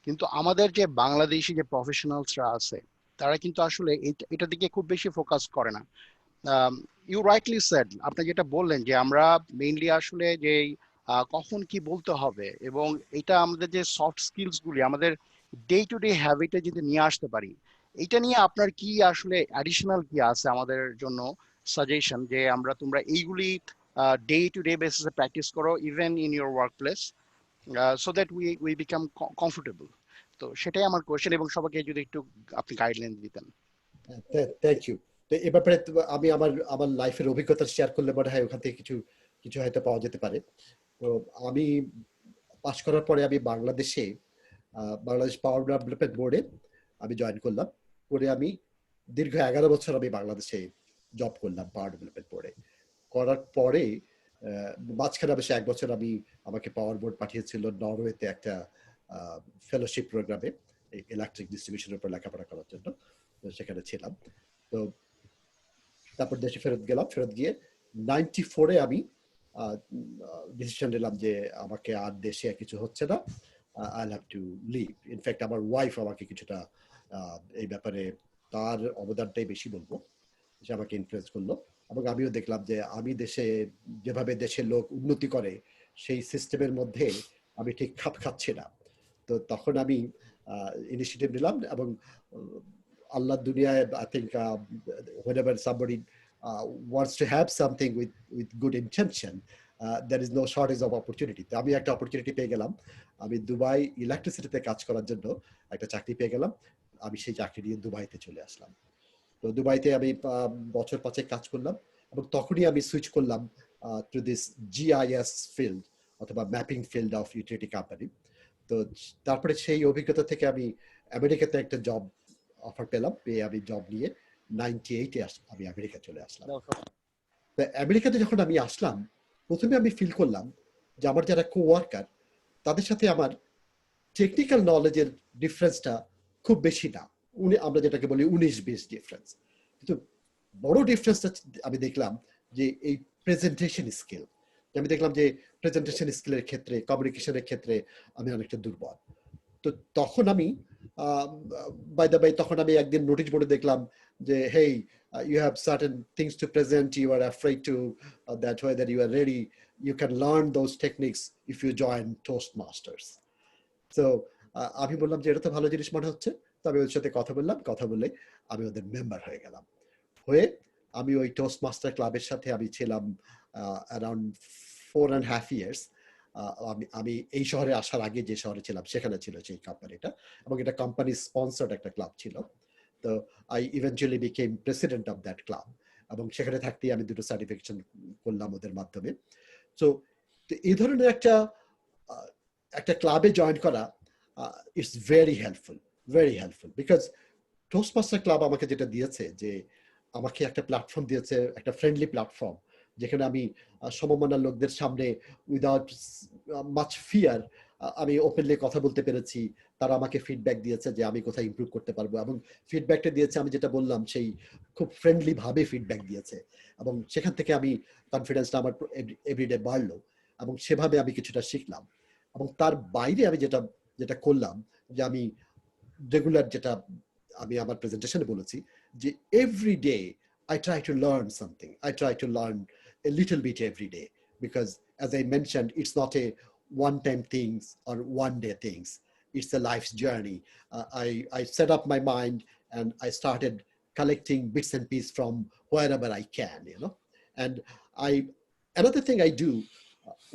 কিন্তু আমাদের যে বাংলাদেশি যে প্রফেশনালসরা আছে, তারা কিন্তু আসলে এটা দিকে খুব বেশি ফোকাস করে না। ইউ রাইটলি সেড, আপনি যেটা বললেন যে আমরা মেইনলি আসলে যে কখন কি বলতে হবে, এবং এটা আমাদের যে সফট স্কিলস গুলি আমাদের ডে টু ডে হ্যাবিটে যদি নিয়ে আসতে পারি, এটা নিয়ে আপনার কি আসলে অ্যাডিশনাল কি আছে আমাদের জন্য সাজেশন, যে তোমরা এইগুলি ডে টু ডে বেসিসে প্র্যাকটিস করো even in your work place, so that we become comfortable. তো সেটাই আমার কোয়েশ্চেন, এবং সবাইকে যদি একটু আপনি গাইডলাইন দিতেন। Thank you. তো এ ব্যাপারে আমি আমার আমার লাইফের অভিজ্ঞতা শেয়ার করলে মনে হয় ওখান থেকে কিছু কিছু হয়তো পাওয়া যেতে পারে। তো আমি পাশ করার পরে আমি বাংলাদেশ পাওয়ার ডেভেলপমেন্ট বোর্ডে আমি জয়েন করলাম। করে আমি দীর্ঘ 11 বছর আমি বাংলাদেশে জব করলাম পাওয়ার ডেভেলপমেন্ট বোর্ডে। করার পরে মাঝখানে অবশ্যই 1 বছর আমাকে পাওয়ার বোর্ড পাঠিয়েছিল নরওয়েতে একটা ফেলোশিপ প্রোগ্রামে ইলেকট্রিক ডিস্ট্রিবিউশনের উপর লেখাপড়া করার জন্য। তো সেখানে ছিলাম। তো তারপর দেশে ফেরত গেলাম। ফেরত গিয়ে 94-এ আমি ডিসিশন নিলাম যে আমাকে আর দেশে কিছু হচ্ছে না, I have to leave. In fact আমার ওয়াইফ আমাকে কিছুটা এই ব্যাপারে তার অবদানটাই বেশি বলবো, সে আমাকে ইনফ্লুয়েন্স করলো। এবং আমিও দেখলাম যে আমি যেভাবে দেশের লোক উন্নতি করে সেই সিস্টেমের মধ্যে আমি ঠিক খাপ খাচ্ছি না। তো তখন আমি ইনিশিয়েটিভ নিলাম, এবং আল্লাহ দুনিয়ায় I think whenever somebody wants to have something with good intention, there is no shortage of opportunity. তো আমি একটা অপরচুনিটি পেয়ে গেলাম। আমি দুবাই ইলেকট্রিসিটিতে কাজ করার জন্য একটা চাকরি পেয়ে গেলাম। আমি সেই চাকরি নিয়ে দুবাইতে চলে আসলাম। তো দুবাইতে আমি বছর 5 কাজ করলাম, এবং তখনই আমি সুইচ করলাম টু দিস GIS ফিল্ড অথবা mapping field of utility company. তো তারপরে সেই অভিজ্ঞতা থেকে আমি আমেরিকাতে একটা জব অফার পেলাম, পেয়ে আমি জব নিয়ে 98-এ আমি আমেরিকা চলে আসলাম। তো আমেরিকাতে যখন আমি আসলাম, প্রথমে আমি ফিল করলাম যে আমার যারা কোওয়ার্কার, তাদের সাথে আমার টেকনিক্যাল নলেজের ডিফারেন্সটা খুব বেশি না। আমরা যেটাকে বলি 19-20 ডিফারেন্স। কিন্তু বড় ডিফারেন্সটা আমি দেখলাম যে এই প্রেজেন্টেশন স্কিল। আমি দেখলাম যে প্রেজেন্টেশন স্কিলের ক্ষেত্রে, কমিউনিকেশনের ক্ষেত্রে আমি অনেকটা দুর্বল। তো তখন আমি বাই দ্য বাই তখন আমি একদিন নোটিশ বোর্ডে দেখলাম যে হেই, you have certain things to present, you are afraid to that whether you are ready, you can learn those techniques if you join Toastmasters. So আমি বললাম যে এটা তো ভালো জিনিস মনে হচ্ছে। তো আমি ওর সাথে কথা বললাম, কথা বলে আমি ওদের মেম্বার হয়ে গেলাম। হয়ে আমি ওই টোস্টমাস্টার ক্লাবের সাথে আমি ছিলাম অ্যারাউন্ড 4.5 years। আমি এই শহরে আসার আগে যে শহরে ছিলাম সেখানে ছিল সেই কোম্পানিটা, এবং এটা কোম্পানি স্পন্সর্ড একটা ক্লাব ছিল। তো I eventually became president of that club, এবং সেখানে থাকতেই আমি 2টো সার্টিফিকেশন করলাম ওদের মাধ্যমে। সো এই ধরনের একটা ক্লাবে জয়েন করা it's very helpful because Toastmaster club আমাকে যেটা দিয়েছে, যে আমাকে একটা প্ল্যাটফর্ম দিয়েছে, একটা ফ্রেন্ডলি প্ল্যাটফর্ম, যেখানে আমি সমমনার লোকদের সামনে উইদাউট মাচ ফিয়ার আমি ওপেনলি কথা বলতে পেরেছি। তারা আমাকে ফিডব্যাক দিয়েছে যে আমি কোথায় ইমপ্রুভ করতে পারবো, এবং ফিডব্যাকটা দিয়েছে আমি যেটা বললাম সেই খুব ফ্রেন্ডলি ভাবে ফিডব্যাক দিয়েছে, এবং সেখান থেকে আমি কনফিডেন্সটা আমার এভরিডে বাড়লো, এবং সেভাবে আমি কিছুটা শিখলাম। এবং তার বাইরে আমি যেটা করলাম, যে আমি রেগুলার যেটা আমি আমার প্রেজেন্টেশনে বলেছি, যে every day I try to learn something. I try to learn a little bit every day, because as I mentioned, it's not a one-time things or one-day things. It's a life's journey. I set up my mind and I started collecting bits and pieces from wherever I can, And another thing I do,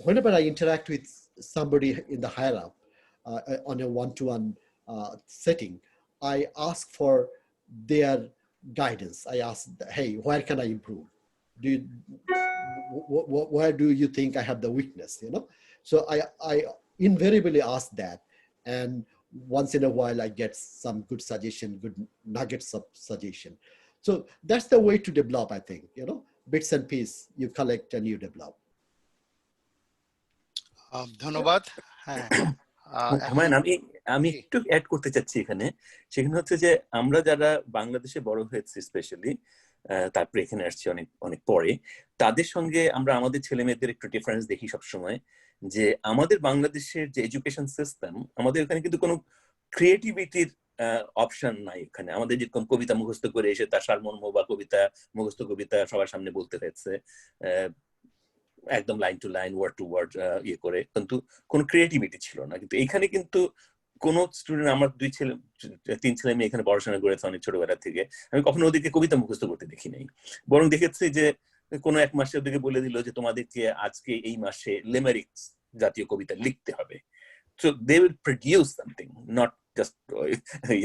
whenever I interact with somebody in the higher up on a one-to-one setting, I ask for their guidance. I ask, hey, where can I improve? Where do you think I have the weakness? So I invariably ask that, and once in a while I get some good suggestion, good nuggets of suggestion. So that's the way to develop, I think, bits and pieces you collect and you develop. ধন্যবাদ। হ্যাঁ, হুমায়ুন, আমি একটু add করতে চাচ্ছি এখানে। সেখানে হচ্ছে যে আমরা যারা বাংলাদেশে বড় হয়েছি স্পেশালি, তারপরে এখানে আসছি অনেক অনেক পরে, তাদের সঙ্গে আমরা আমাদের ছেলে মেয়েদের একটু ডিফারেন্স দেখি সবসময়, যে আমাদের বাংলাদেশের যে এডুকেশন সিস্টেম, আমাদের এখানে কিন্তু কোনো ক্রিয়েটিভিটির অপশন নাই। এখানে আমাদের যেরকম কবিতা মুখস্থ করে এসে তার সারমর্ম বা কবিতা মুখস্থ কবিতা সবার সামনে বলতে হয়েছে, একদম line to line, word to word ইয়ে করে, কিন্তু কোনো ক্রিয়েটিভিটি ছিল না। কিন্তু এখানে কিন্তু কোন স্টুডেন্ট, আমার 3 ছেলে মেয়ে এখানে পড়াশোনা করেছে অনেক ছোটবেলা থেকে, আমি কখনো ওদেরকে কবিতা মুখস্থ করতে দেখি নাই। বরং দেখেছি যে কোনো এক মাসে ওদেরকে বলে দিল যে তোমাদেরকে আজকে এই মাসে লিমেরিক্স জাতীয় কবিতা লিখতে হবে। So they will produce something, not just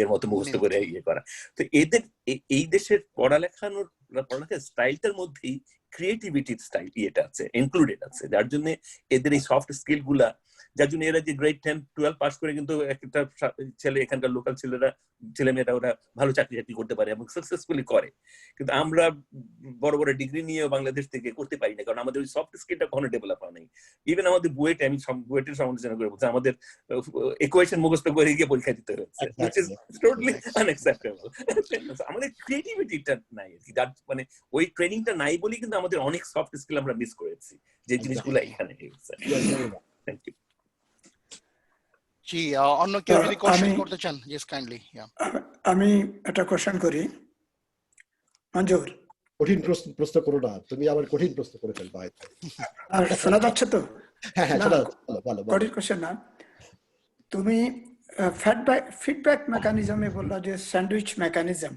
এর মতো মুখস্থ করে ইয়ে করা। তো এদের এই দেশের পড়ালেখার স্টাইলটার মধ্যেই ক্রিয়েটিভিটির স্টাইল ইয়েটা আছে, ইনক্লুডেড আছে, যার জন্য এদের এই সফট স্কিল গুলা, যার জন্য এরা যে গ্রেড 10, 12 পাস করে কিন্তু একটা ছেলে, এখানকার লোকাল ছেলেমেয়েরা ওরা ভালো চাকরি করতে পারে এবং সাকসেসফুলি করে। কিন্তু আমরা বড় বড় ডিগ্রি নিয়েও বাংলাদেশ থেকে করতে পারি না, কারণ আমাদের ওই সফট স্কিলটা কখনো ডেভেলপ হয় নাই। ইভেন আমাদের বুয়েটে, আমি বুয়েটের সমালোচনা করে বলছি, আমাদের ইকুয়েশন মুখস্থ করে গিয়ে পরীক্ষা দিতে হচ্ছে, which is totally unacceptable. আমাদের ক্রিয়েটিভিটিটা নাই আর কি, যার মানে ওই ট্রেনিংটা নাই বলেই কিন্তু আমাদের অনেক সফট স্কিল আমরা মিস করেছি, যে জিনিসগুলো এখানে হয়েছে। Thank you. জি, অন্য কেউ যদি কোশ্চেন করতে চান, yes kindly. আমি একটা কোশ্চেন করি। মঞ্জুর, কঠিন প্রশ্ন করো না, তুমি আবার কঠিন প্রশ্ন করে ফেলবা। আর শোনা যাচ্ছে তো? হ্যাঁ, ভালো। কঠিন কোশ্চেন না। তুমি ফিডব্যাক মেকানিজমে বললা যে স্যান্ডউইচ মেকানিজম।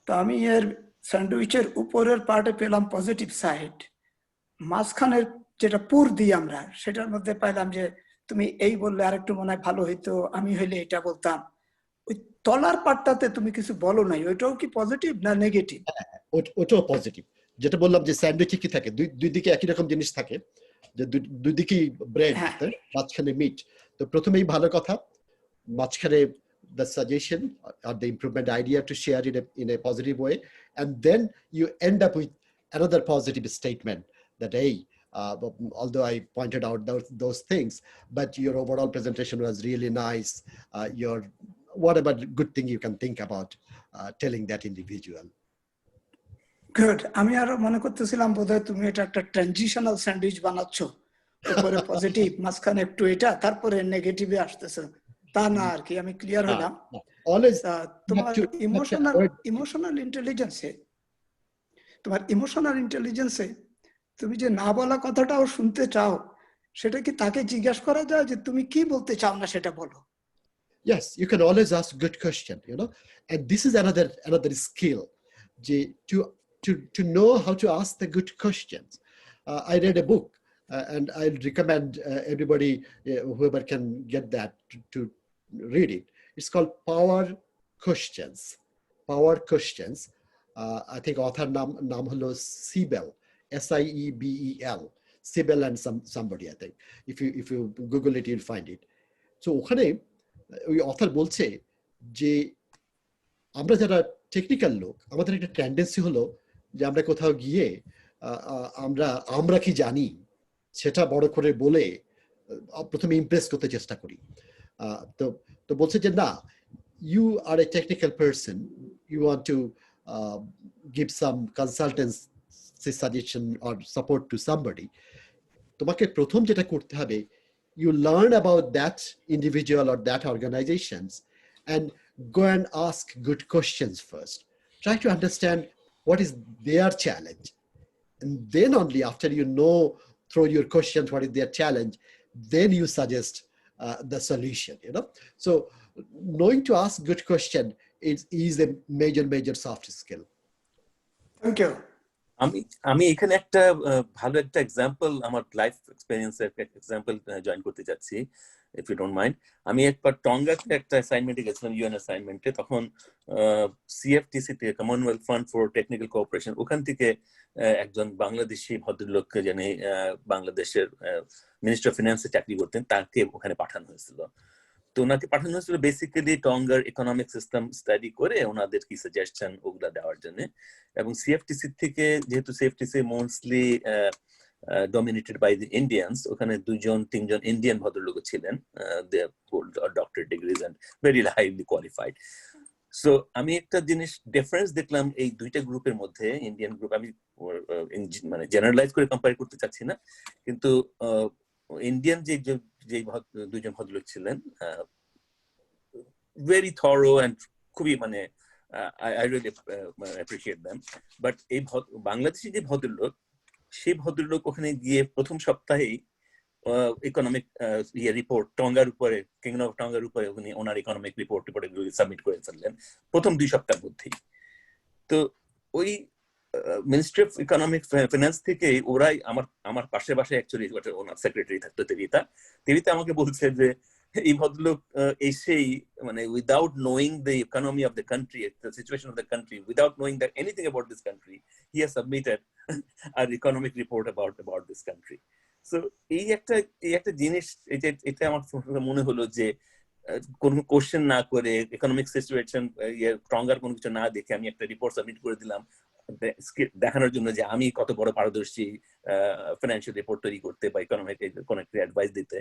তো আমি এর স্যান্ডউইচের উপরের পার্টে পেলাম পজিটিভ সাইড, মাঝখানের যেটা পুর দিই আমরা, সেটার মধ্যে পাইলাম যে তুমি এই বললে আরেকটু মনে হয় ভালো হইতো, আমি হইলে এটা বলতাম। ওই তলার পার্টটাতে তুমি কিছু বলো নাই, ওইটাও কি পজিটিভ না নেগেটিভ? ওটাও পজিটিভ। যেটা বললাম যে স্যান্ডউইচে কি থাকে, দুই দিকে একই রকম জিনিস থাকে, যে দুই দিকেই ব্রেড, মাঝখানে মিট। তো প্রথমেই ভালো কথা, মাঝখানে the suggestion or the improvement idea to share in a positive way, and then you end up with another positive statement that, hey, although I pointed out those things, but your overall presentation was really nice. Your whatever good thing you can think about telling that individual. Good. আমি আরো মনে করতেছিলাম বোধহয় তুমি এটা একটা transitional sandwich বানাচ্ছ, উপরে পজিটিভ, মাঝখানে একটু এটা, তারপরে নেগেটিভে আসতেছে। তা না আর কি, আমি ক্লিয়ার হলাম। তোমার ইমোশনাল ইন্টেলিজেন্সে তুমি যে না বলা কথাটাও শুনতে চাও, সেটা কি তাকে জিজ্ঞাসা করা যায় যে তুমি কি বলতে চাও না সেটা বলো? Yes, you can always ask good question, and this is another skill, to know how to ask the good questions. I read a book, and I'll recommend everybody, whoever can get that, to read it. It's called Power Questions. I think author naam holo Siebel, Siebel, Siebel and somebody, I think. If you Google it, you'll find it. So ওখানে ওই author বলছে যে আমরা যারা technical লোক, আমাদের একটা tendency হলো যে আমরা কোথাও গিয়ে আমরা কি জানি সেটা বড় করে বলে প্রথমে ইমপ্রেস করতে চেষ্টা করি। তো বলছে যে না, you are a technical person, you want to give some consultancy suggestion or support to somebody, তোমাকে প্রথম যেটা করতে হবে, you learn about that individual or that organizations and go and ask good questions first. Try to understand what is their challenge, and then only after you know through your questions what is their challenge, then you suggest the solution. So knowing to ask good question is a major soft skill. Thank you. আমি আমি এখানে একটা ভালো একটা example আমার life এক্সপেরিয়েন্সের example join করতে যাচ্ছি, if you don't mind. আমি একবার টঙ্গাতে একটা অ্যাসাইনমেন্টে গেছিলাম, ইউএন অ্যাসাইনমেন্টে। তখন সিএফটিসি থেকে, Commonwealth fund for technical cooperation, ওখান থেকে একজন বাংলাদেশি ভদ্রলোককে যিনি বাংলাদেশের মিনিস্টার অফ ফিনান্সে চাকরি করতেন, তাকে ওখানে পাঠানো হয়েছিল। তো ওনাকে পাঠানো হয়েছিল বেসিক্যালি টঙ্গার ইকোনমিক সিস্টেম স্টাডি করে ওনাদের কি সাজেশন ওগুলা দেওয়ার জন্য। এবং সিএফটিসি থেকে, যেহেতু CFTC mostly dominated by the Indians, ওখানে 2-3 ইন্ডিয়ান ভদ্রলোক ছিলেন, they hold doctorate degrees and very highly qualified. So আমি একটা জিনিস ডিফারেন্স দেখলাম এই দুইটা গ্রুপের মধ্যে। ইন্ডিয়ান গ্রুপ, আমি মানে জেনারেলাইজ করে কম্পেয়ার করতে চাচ্ছি না, কিন্তু ইন্ডিয়ান যে দুইজন ভদ্রলোক ছিলেন, ভেরি থরো অ্যান্ড খুবই মানে I really appreciate them. But এই বাংলাদেশি যে ভদ্রলোক, সেই ভদ্রলোক ওখানে গিয়ে প্রথম সপ্তাহেই ইকোনমিক রিপোর্ট টঙ্গার উপরে, কিংডম অফ টঙ্গার উপরে উনি ওনার ইকোনমিক রিপোর্ট সাবমিট করে ফেললেন প্রথম 2 সপ্তাহের মধ্যেই। তো ওই মিনিস্ট্রি অফ ইকোনমিক ফিনান্স থেকে ওরাই আমার পাশে অ্যাকচুয়ালি ওনার সেক্রেটারি থাকতো তেরিতা আমাকে বলছে যে এই ভদ্রলোক এসেই মানে without knowing the economy of the country, the situation of the country, without knowing the anything about this country, he has submitted our economic report about this country. So এই একটা জিনিস, এটা আমার মনে হলো যে কোনো কোশ্চেন না করে, ইকোনমিক সিচুয়েশন স্ট্রঙ্গার কোনো কিছু না দেখে আমি একটা রিপোর্ট সাবমিট করে দিলাম দেখানোর জন্য যে আমি কত বড় পারদর্শী ফাইন্যান্সিয়াল রিপোর্ট তৈরি করতে বা ইকোনমিক কোনো একটা অ্যাডভাইস দিতে।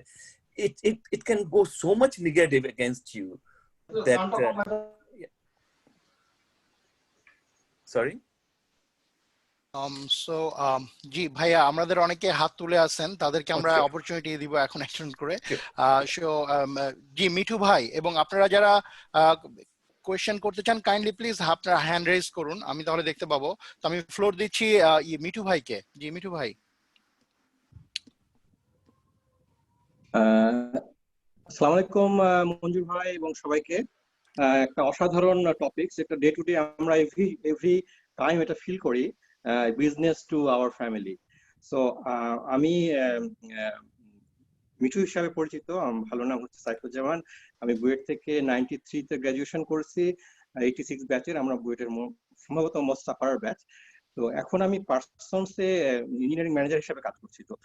It can go so much negative against you that sorry. জি ভাইয়া, আমাদের অনেকে হাত তুলে আছেন, তাদেরকে আমরা অপরচুনিটি দিব এখন অ্যাকশন করে। জি মিঠু ভাই, এবং আপনারা যারা কোয়েশ্চেন করতে চান কাইন্ডলি প্লিজ আপনার হ্যান্ড রেজ করুন, আমি তাহলে দেখতে পাবো। তো আমি ফ্লোর দিচ্ছি মিঠু ভাইকে। জি মিঠু ভাই। আসসালামু আলাইকুম মঞ্জুর ভাই এবং সবাইকে। একটা অসাধারণ টপিক, যেটা ডে টু ডে আমরা এভরি টাইম এটা ফিল করি, business to our family. So আমি মিঠু হিসাবে পরিচিত, ভালো নাম হচ্ছে সাইফুজ্জামান। আমি বুয়েট থেকে 93-তে গ্রাজুয়েশন করেছি, 86 ব্যাচের। আমরা বুয়েটের সম্ভবত মোস্ট সাফার ব্যাচ। তো এখন আমি পার্সনসে ইঞ্জিনিয়ারিং ম্যানেজার হিসেবে কাজ করছি। তো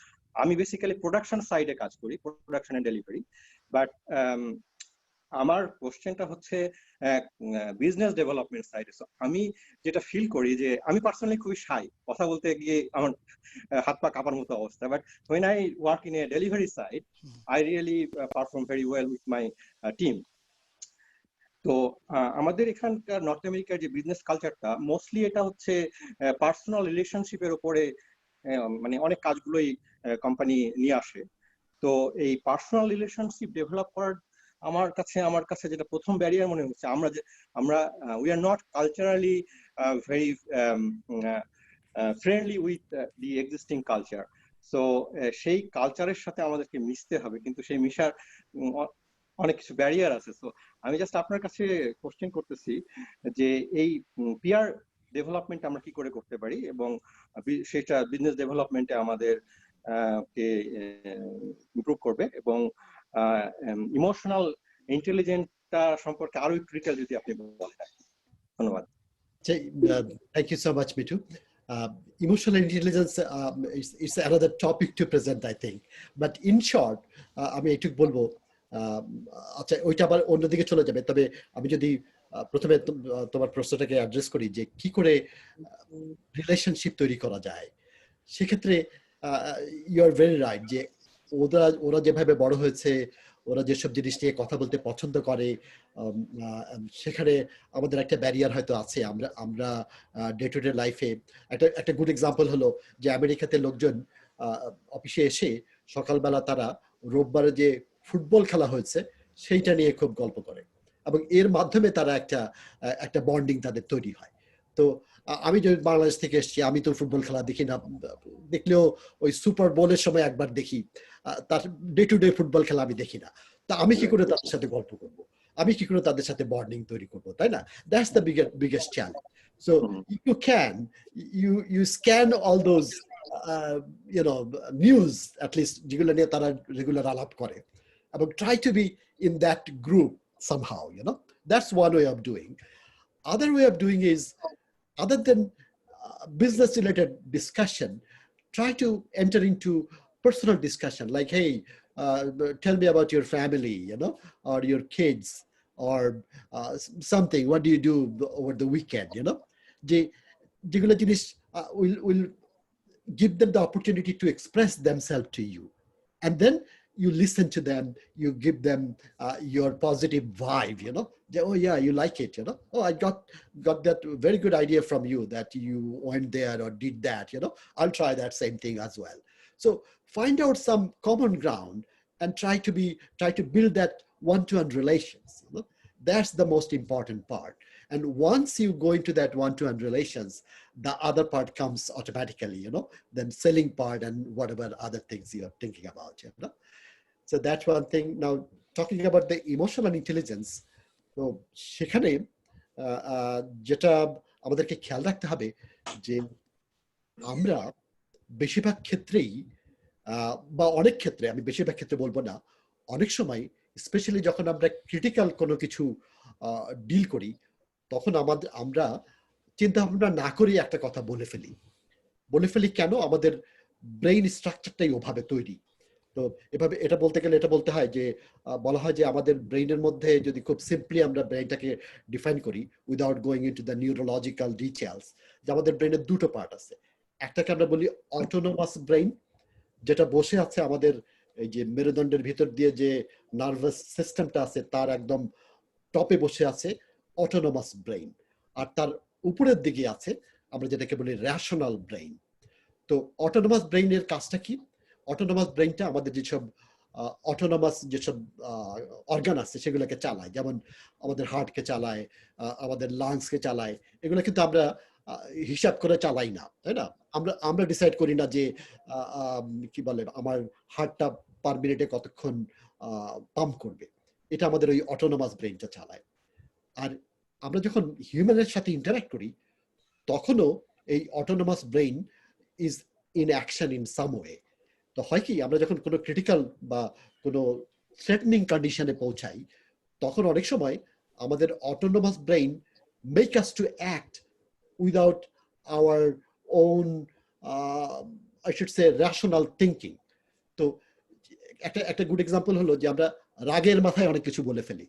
আমি বেসিক্যালি প্রোডাকশন সাইডে কাজ করি, প্রোডাকশন এন্ড ডেলিভারি। বাট আমার কোশ্চেনটা হচ্ছে বিজনেস ডেভেলপমেন্ট সাইডে। আমি যেটা ফিল করি যে আমি পার্সোনালি খুবই শাই, কথা বলতে গিয়ে আমার হাত পা কাঁপার মতো অবস্থা। But when I work in a delivery side, I really perform very well with my team. তো আমাদের এখানকার নর্থ আমেরিকার যে বিজনেস কালচারটা, মোস্টলি এটা হচ্ছে পার্সোনাল রিলেশনশিপের উপরে, মানে অনেক কাজগুলোই কোম্পানি নিয়ে আসে। তো এই পার্সোনাল রিলেশনশিপ ডেভেলপ করার আমার কাছে যেটা প্রথম ব্যারিয়ার মনে হচ্ছে, আমরা we are not culturally very friendly with the existing culture. So সেই কালচারের সাথে আমাদেরকে মিশতে হবে, কিন্তু সেই মিশার অনেক কিছু ব্যারিয়ার আছে। সো আমি জাস্ট আপনার কাছে কোশ্চেন করতেছি যে এই পিয়ার ডেভেলপমেন্ট আমরা কি করে করতে পারি, এবং সেটা বিজনেস ডেভেলপমেন্টে আমাদের কে ইমপ্রুভ করবে, এবং ইমোশনাল ইন্টেলিজেন্সটা সম্পর্কে আরো একটু ডিটেইল যদি আপনি বলেন। ধন্যবাদ। Thank you so much, Mitu. Emotional intelligence is another topic to present, I think. But in short, আমি একটু বলবো, আচ্ছা ওইটা আবার অন্যদিকে চলে যাবে। তবে আমি যদি প্রথমে তোমার প্রশ্নটাকে অ্যাড্রেস করি যে কি করে রিলেশনশিপ তৈরি করা যায়, সেক্ষেত্রে ইউ আর ভেরি রাইট যে ওরা যেভাবে বড় হয়েছে, ওরা যেসব জিনিস নিয়ে কথা বলতে পছন্দ করে, সেখানে আমাদের একটা ব্যারিয়ার হয়তো আছে। আমরা ডে টু ডে লাইফে একটা গুড এক্সাম্পল হলো যে আমেরিকাতে লোকজন অফিসে এসে সকালবেলা তারা রোববারে যে ফুটবল খেলা হয়েছে সেইটা নিয়ে খুব গল্প করে, এবং এর মাধ্যমে তারা একটা বন্ডিং তাদের তৈরি হয়। তো আমি যদি বাংলাদেশ থেকে এসেছি, আমি তো ফুটবল খেলা দেখি না, দেখলেও ওই সুপার বোলের সময় একবার দেখি, তার ডে টু ডে ফুটবল খেলা আমি দেখি না। তা আমি কি করে তাদের সাথে গল্প করবো? আমি কি করে তাদের সাথে বন্ডিং তৈরি করবো, তাই না? That's the biggest challenge. So you scan all those news at least যেগুলো নিয়ে তারা রেগুলার আলাপ করে, এবং try to be in that group somehow, that's one way of doing. Other way of doing is, other than business related discussion, try to enter into personal discussion, like, hey, tell me about your family, or your kids, or something. What do you do over the weekend? যেগুলো জিনিস will give them the opportunity to express themselves to you, and then you listen to them, you give them your positive vibe, oh yeah, you like it, oh, I got that very good idea from you, that you went there or did that, I'll try that same thing as well. So find out some common ground and try to build that one-to-one relations. That's the most important part. And once you go into that one-to-one relations, the other part comes automatically, then selling part and whatever other things you're thinking about, So that's one thing. Now, talking about the emotional intelligence, তো সেখানে যেটা আমাদেরকে খেয়াল রাখতে হবে, যে আমরা বেশিরভাগ ক্ষেত্রেই বা অনেক ক্ষেত্রে, আমি বেশিরভাগ ক্ষেত্রে বলবো না, অনেক সময় স্পেশালি যখন আমরা ক্রিটিক্যাল কোনো কিছু ডিল করি, তখন আমরা চিন্তা ভাবনা না করে একটা কথা বলে ফেলি। কেন? আমাদের ব্রেইন স্ট্রাকচারটাই ওভাবে তৈরি। তো এভাবে এটা বলতে গেলে এটা বলতে হয় যে, বলা হয় যে আমাদের ব্রেইনের মধ্যে যদি খুব সিম্পলি আমরা ব্রেইনটাকে ডিফাইন করি, without going into the neurological details, যে আমাদের ব্রেইনের দুটো পার্ট আছে। একটাকে আমরা বলি অটোনোমাস ব্রেইন, যেটা বসে আছে আমাদের এই যে মেরুদণ্ডের ভিতর দিয়ে যে নার্ভাস সিস্টেমটা আছে তার একদম টপে বসে আছে অটোনোমাস ব্রেইন, আর তার উপরের দিকে আছে আমরা যেটাকে বলি রেশনাল ব্রেইন। তো অটোনোমাস ব্রেইনের কাজটা কি? অটোনোমাস ব্রেইনটা আমাদের যেসব অটোনোমাস যেসব অর্গান আছে সেগুলোকে চালায়, যেমন আমাদের হার্টকে চালায়, আমাদের লাংসকে চালায়। এগুলো কিন্তু আমরা হিসাব করে চালাই না, তাই না? আমরা ডিসাইড করি না যে কি বলে আমার হার্টটা পার মিনিটে কতক্ষণ পাম্প করবে। এটা আমাদের ওই অটোনোমাস ব্রেইনটা চালায়। আর আমরা যখন হিউম্যানের সাথে ইন্টারঅ্যাক্ট করি, তখনও এই autonomous brain is in action in some way. তো হয় কি, আমরা যখন কোনো ক্রিটিক্যাল বা কোনো থ্রেটনিং কন্ডিশনে পৌঁছাই, তখন অনেক সময় আমাদের autonomous brain make us to act without our own I should say rational thinking. তো একটা গুড এক্সাম্পল হলো যে আমরা রাগের মাথায় অনেক কিছু বলে ফেলি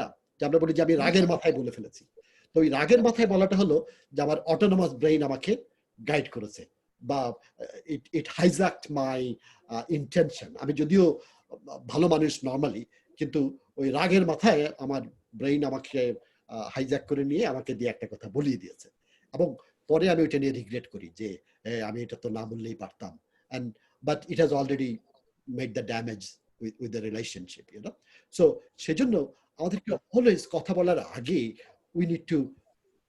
না, যে আমরা বলি যে আমি রাগের মাথায় বলে ফেলেছি। তো ওই রাগের মাথায় বলাটা হলো যে আমার অটোনোমাস ব্রেইন আমাকে গাইড করেছে, বা ইট হাইজ্যাক্ট মাই ইন্টেনশন। আমি যদিও ভালো মানুষ নর্মালি, কিন্তু ওই রাগের মাথায় আমার ব্রেইন আমাকে হাইজ্যাক করে নিয়ে আমাকে দিয়ে একটা কথা বলিয়ে দিয়েছে, এবং পরে আমি ওইটা নিয়ে রিগ্রেট করি যে আমি এটা তো না বললেই পারতাম, but it has already made the damage with the relationship, so সেজন্য আমাদেরকে অলওয়েজ কথা বলার আগে we need to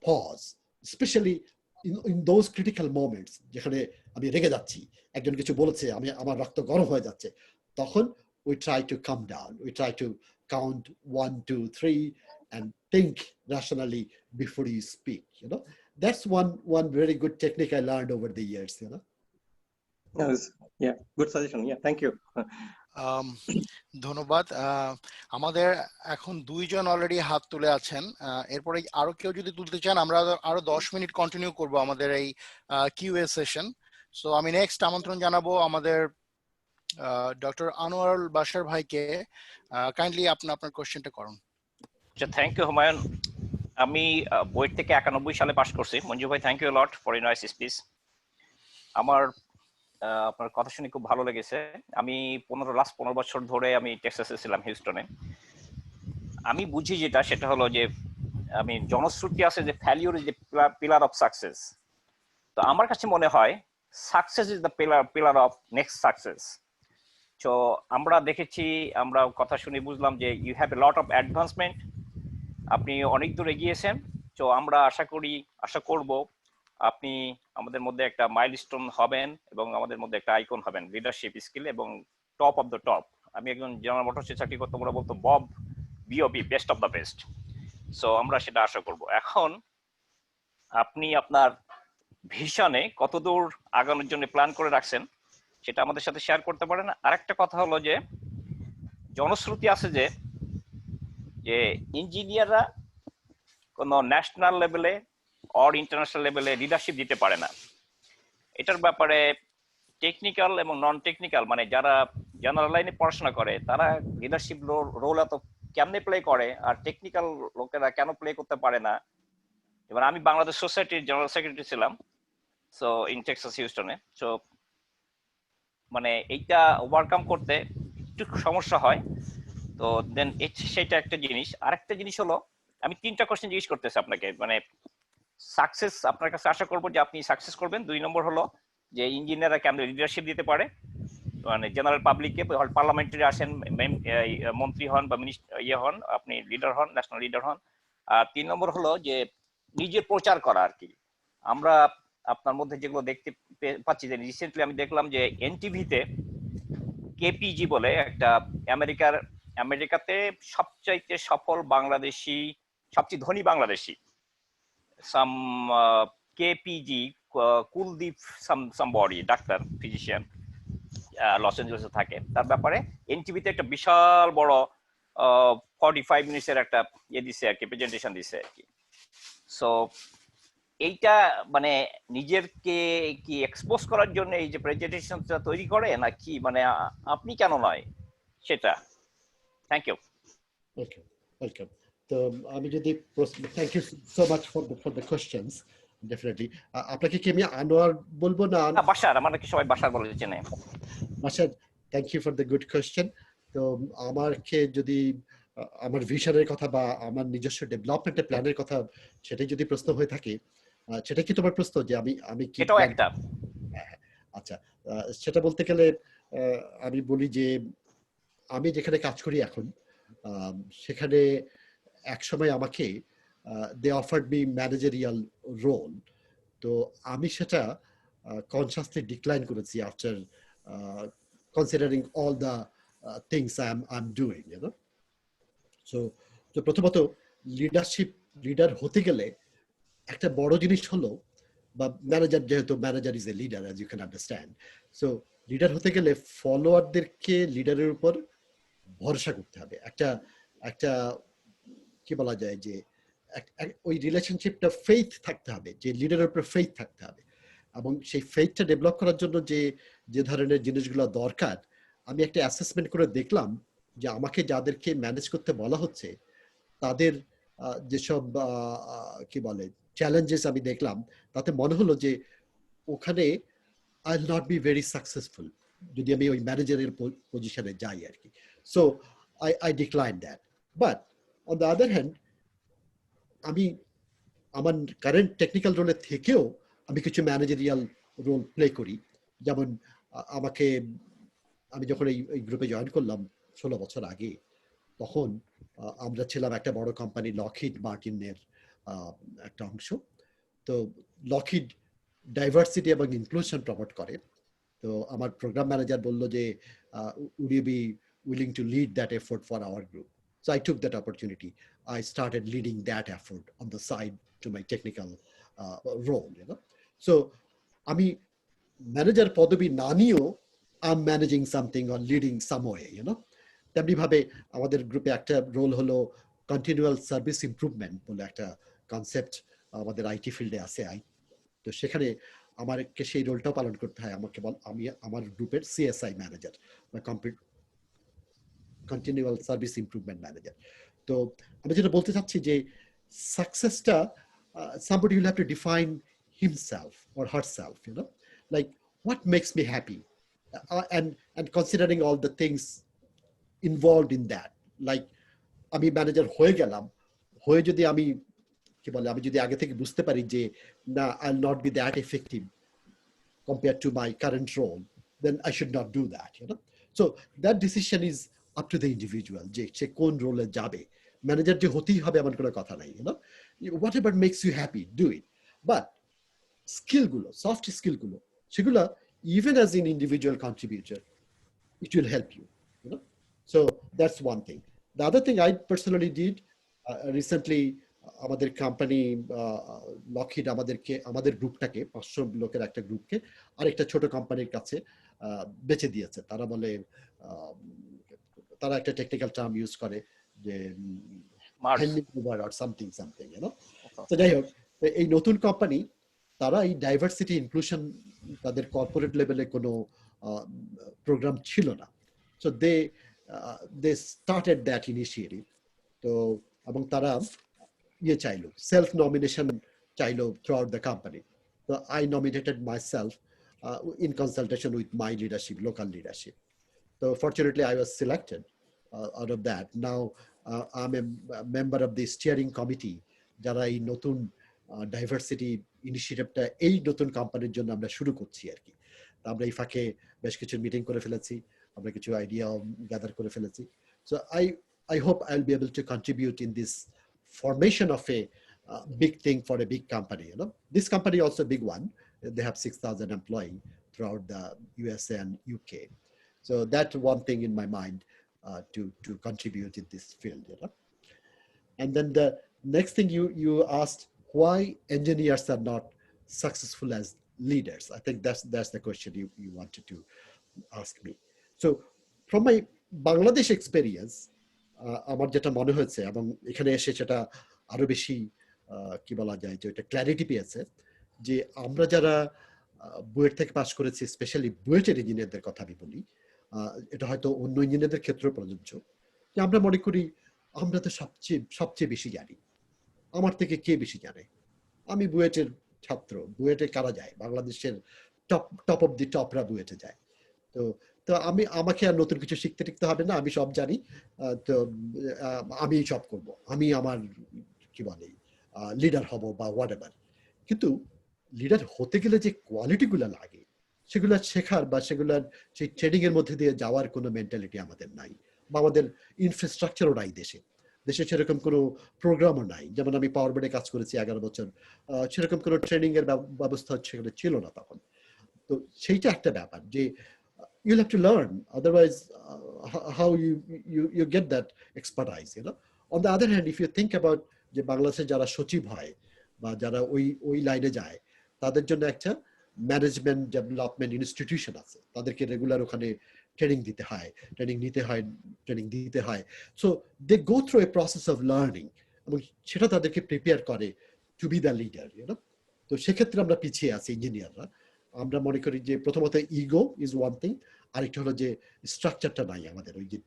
pause, specially in those critical moments, যেখানে আমি রেগে যাচ্ছি, একজন কিছু বলেছে, আমার রক্ত গরম হয়ে যাচ্ছে, তখন we try to calm down, we try to count 1, 2, 3 and think rationally before you speak. That's one very good technique I learned over the years. Yeah, good suggestion. Yeah, thank you. ধন্যবাদ। আমাদের এখন 2 জন already হাত তুলে আছেন। এরপরে আরো কেউ যদি তুলতে চান, আমরা আরো 10 মিনিট কন্টিনিউ করব আমাদের এই কিউএ সেশন। সো আমি নেক্সট আমন্ত্রণ জানাবো আমাদের ডক্টর আনোয়ারুল বাশার ভাইকে। কাইন্ডলি আপনার কোশ্চেনটা করুন। আচ্ছা, থ্যাংক ইউ হুমায়ুন। আমি বুয়েট থেকে 91 সালে পাস করছি। মঞ্জু ভাই, thank you lot for your nice speech. আমার আপনার কথা শুনে খুব ভালো লেগেছে। আমি লাস্ট 15 বছর ধরে আমি টেক্সাসে ছিলাম, হিউস্টনে। আমি বুঝি যেটা, সেটা হলো যে আমি জনশ্রুতি আছে যে failure is the pillar of success. তো আমার কাছে মনে হয় success is the pillar of next success. তো আমরা দেখেছি, আমরা কথা শুনে বুঝলাম যে you have a lot of advancement, আপনি অনেক দূর এগিয়েছেন। তো আমরা আশা করব আপনি আমাদের মধ্যে একটা মাইলস্টোন হবেন এবং আমাদের মধ্যে একটা আইকন হবেন লিডারশিপ স্কিল এবং টপ অফ দ্য টপ। আমি একজন জেনারেল মোটরসে চাকরি করতাম, ওরা বলতো Bob BOB best of the best. So আমরা সেটা আশা করব। এখন আপনি আপনার ভিশনে কতদূর আগানোর জন্য প্ল্যান করে রাখছেন সেটা আমাদের সাথে শেয়ার করতে পারেন। আরেকটা কথা হলো যে জনশ্রুতি আছে যে যে ইঞ্জিনিয়াররা কোনো ন্যাশনাল লেভেলে অর ইন্টারন্যাশনাল লেভেলে লিডারশিপ দিতে পারে না। এটার ব্যাপারে টেকনিক্যাল এবং নন টেকনিক্যাল মানে যারা জেনারেল লাইনে পড়াশোনা করে তারা লিডারশিপ রোল এত কেমনে প্লে করে, আর টেকনিক্যাল লোকেরা কেন প্লে করতে পারে না। এবার আমি বাংলাদেশ সোসাইটির জেনারেল সেক্রেটারি ছিলাম, সো ইন টেক্সাস হিউস্টনে। সো মানে এইটা ওভারকাম করতে একটু সমস্যা হয়। তো দেন সেটা একটা জিনিস। আরেকটা জিনিস হলো আমি 3টা কোশ্চেন জিজ্ঞেস করতেছি আপনাকে, মানে সাকসেস আপনার কাছে আশা করবো যে আপনি সাকসেস করবেন। 2 নম্বর হলো যে ইঞ্জিনিয়াররা কেমন লিডারশিপ দিতে পারে, মানে জেনারেল পাবলিককে, পার্লামেন্টারি আসেন, মন্ত্রী হন বা মিনিস্টার হন, আপনি লিডার হন, ন্যাশনাল লিডার হন। আর 3 নম্বর হলো যে নিজের প্রচার করা আর কি। আমরা আপনার মধ্যে যেগুলো দেখতে পাচ্ছি যে রিসেন্টলি আমি দেখলাম যে এনটিভিতে কেপিজি বলে একটা আমেরিকাতে সবচাইতে সফল বাংলাদেশি, সবচেয়ে ধনী Bangladeshi some KPG Kuldeep somebody ডাক্তার ফিজিশিয়ান লস এঞ্জেলেসে থাকে, তার ব্যাপারে এনটিভিতে একটা বিশাল বড় 45 মিনিটসের একটা দিছে আর কি, প্রেজেন্টেশন দিছে আর কি। সো এইটা মানে নিজেরকে কি এক্সপোজ করার জন্য এই যে প্রেজেন্টেশনটা তৈরি করে নাকি মানে আপনি কেন নয় সেটা? Thank you. Okay, welcome. তো আমি যদি thank you so much for the questions. Definitely আপনাকে কি আমি আনোয়ার বলবো না? বাশার, আমাকে সবাই বাশার বলে চেনে। Bashar, thank you for the good question. তো আমাকে যদি আমার ভিশনের কথা বা আমার নিজস্ব ডেভেলপমেন্টের প্ল্যানের কথা সেটাই যদি প্রশ্ন হয়ে থাকে, সেটা কি তোমার প্রশ্ন যে আমি কি এটাও একটা? আচ্ছা, সেটা বলতে গেলে আমি বলি যে আমি যেখানে কাজ করি এখন, সেখানে একসময় আমাকে they offered me managerial role. তো আমি সেটা কনসাসলি ডিক্লাইন করেছি after considering all the things I am doing, you know. So তো প্রথমত লিডার হতে গেলে একটা বড় জিনিস হলো, বা ম্যানেজার, যেহেতু manager is a leader as you can understand. So leader হতে গেলে ফলোয়ারদেরকে লিডারের উপর ভরসা করতে হবে। একটা কি বলা যায় যে ওই রিলেশনশিপটা ফেইথ থাকতে হবে, যে লিডারের উপর ফেইথ থাকতে হবে। এবং সেই ফেইথটা ডেভেলপ করার জন্য যে ধরনের জিনিসগুলো দরকার, আমি একটা অ্যাসেসমেন্ট করে দেখলাম যে আমাকে যাদেরকে ম্যানেজ করতে বলা হচ্ছে তাদের যেসব কি বলে চ্যালেঞ্জেস আমি দেখলাম, তাতে মনে হলো যে ওখানে I will not be very successful যদি আমি ওই ম্যানেজারের পজিশনে যাই আর কি। So I decline that. But on the other hand, আমি আমার কারেন্ট টেকনিক্যাল রোলের থেকেও আমি কিছু ম্যানেজারিয়াল রোল প্লে করি। যেমন আমি যখন এই গ্রুপে জয়েন করলাম 16 বছর আগে, তখন আমরা ছিলাম একটা বড় কোম্পানি লকহিড মার্টিনের একটা অংশ। তো লকহিড ডাইভার্সিটি এবং ইনক্লুশন প্রমোট করে। তো আমার প্রোগ্রাম ম্যানেজার বললো যে would you be willing to lead that effort for our group? So I took that opportunity. I started leading that effort on the side to my technical role, you know. So আমি manager পদবি না নিয়েও I'm managing something or leading some way, you know. তেমনি ভাবে আমাদের গ্রুপে একটা role হলো কন্টিনিউয়াল সার্ভিস ইমপ্রুভমেন্ট বলে একটা কনসেপ্ট আমাদের আইটি ফিল্ডে আছে। তো সেখানে আমাকে সেই রোলটাও পালন করতে হয়। আমি আমার গ্রুপের সিএসআই ম্যানেজার বা কন্টিনিউয়াল সার্ভিস ইমপ্রুভমেন্ট ম্যানেজার। তো আমি যেটা বলতে চাচ্ছি যে সাকসেসটা somebody will have to define himself or herself, you know, like what makes me happy, and considering all the things involved in that. Like আমি ম্যানেজার হয়ে গেলাম, হয়ে যদি আমি যদি আগে থেকে বুঝতে পারি যে না, I'll not be that effective compared to my current role, then I should not do that, you know. So that decision is up to the individual, যে সে কোন রোলে যাবে। ম্যানেজার যে হতেই হবে এমন কোনো কথা নাই, you know. Whatever makes you happy, do it. But স্কিলগুলো, সফট স্কিলগুলো, সেগুলো even as an individual contributor, it will help you, you know. So that's one thing. The other thing I personally did recently, আমাদের company Lockheed আমাদের গ্রুপটাকে 500 লোকের একটা গ্রুপকে আরেকটা ছোট কোম্পানির কাছে বেচে দিয়েছে। তারা বলে তারা একটা টেকনিক্যাল টার্ম ইউজ করে যে handing over or something you know. তো যাই হোক, এই নতুন কোম্পানি তারা এই ডাইভার্সিটি ইনক্লুশন তাদের কর্পোরেট লেভেলে কোনো প্রোগ্রাম ছিল না। So they started that initiative. তো এবং তারা ইয়ে চাইলো, সেলফ নমিনেশন চাইলো throughout the company. So I nominated myself in consultation with my leadership, local leadership. So fortunately I was selected out of that. Now I'm a member of the steering committee যারা এই নতুন diversity ইনিশিয়েটিভটা এই নতুন কোম্পানির জন্য আমরা শুরু করছি আর কি। আমরা এই ফাঁকে বেশ কিছু মিটিং করে ফেলেছি, আমরা কিছু আইডিয়া গ্যাদার করে ফেলেছি। So I hope I'll be able to contribute in this formation of a big thing for a big company. You know, this company also a big one. They have 6,000 employees throughout the USA and UK. So that's one thing in my mind to contribute in this field. You know, and then the next thing you asked, why engineers are not successful as leaders. I think that's the question you wanted to ask me. So from my Bangladesh experience, আমার যেটা মনে হয়েছে এবং এখানে এসে সেটা আরো বেশি কি বলা যায় যে এটা ক্ল্যারিটি পেয়েছে, যে আমরা যারা বুয়েট থেকে পাস করেছি, স্পেশালি বুয়েটের ইঞ্জিনিয়ারদের কথা আমি বলি, এটা হয়তো অন্য ইঞ্জিনিয়ারদের ক্ষেত্রেও প্রযোজ্য, যে আমরা মনে করি আমরা তো সবচেয়ে বেশি জানি, আমার থেকে কে বেশি জানে, আমি বুয়েটের ছাত্র, বুয়েটে কারা যায়, বাংলাদেশের টপ অফ দি টপরা বুয়েটে যায়, তো আমাকে আর নতুন কিছু শিখতে হবে না, আমি সব জানি, তো আমি সব করব, আমি আমার কি বলে লিডার হব বা হোয়াটএভার। কিন্তু লিডার হতে গেলে যে কোয়ালিটিগুলো লাগে সেগুলো শেখার বা সেগুলোর সেই ট্রেনিং এর মধ্যে দিয়ে যাওয়ার কোনো মেন্টালিটি আমাদের নাই, বা আমাদের ইনফ্রাস্ট্রাকচারও নাই দেশে সেরকম কোনো প্রোগ্রামও নাই। যেমন আমি পাওয়ার বোর্ডে কাজ করেছি 11 বছর, সেরকম কোনো ট্রেনিং এর ব্যবস্থা সেখানে ছিল না তখন। তো সেইটা একটা ব্যাপার যে you'll have to learn, otherwise how you get that expertise, you know. On the other hand, if you think about যে বাংলাদেশে যারা সচিব হয় বা যারা ওই লাইনে যায়, তাদের জন্য একটা ম্যানেজমেন্ট ডেভেলপমেন্ট ইনস্টিটিউশন আছে, তাদেরকে রেগুলার ওখানে ট্রেনিং দিতে হয়, ট্রেনিং দিতে হয়। So they go through a process of learning, এবং সেটা তাদেরকে প্রিপেয়ার করে to be the leader, you know. তো সেক্ষেত্রে আমরা পিছিয়ে আছি ইঞ্জিনিয়াররা। আমরা মনে করি যে প্রথমত ইগো ইজ ওয়ান থিং, আরেকটা হলো যে স্ট্রাকচারটা নাই আমাদের, ওই যে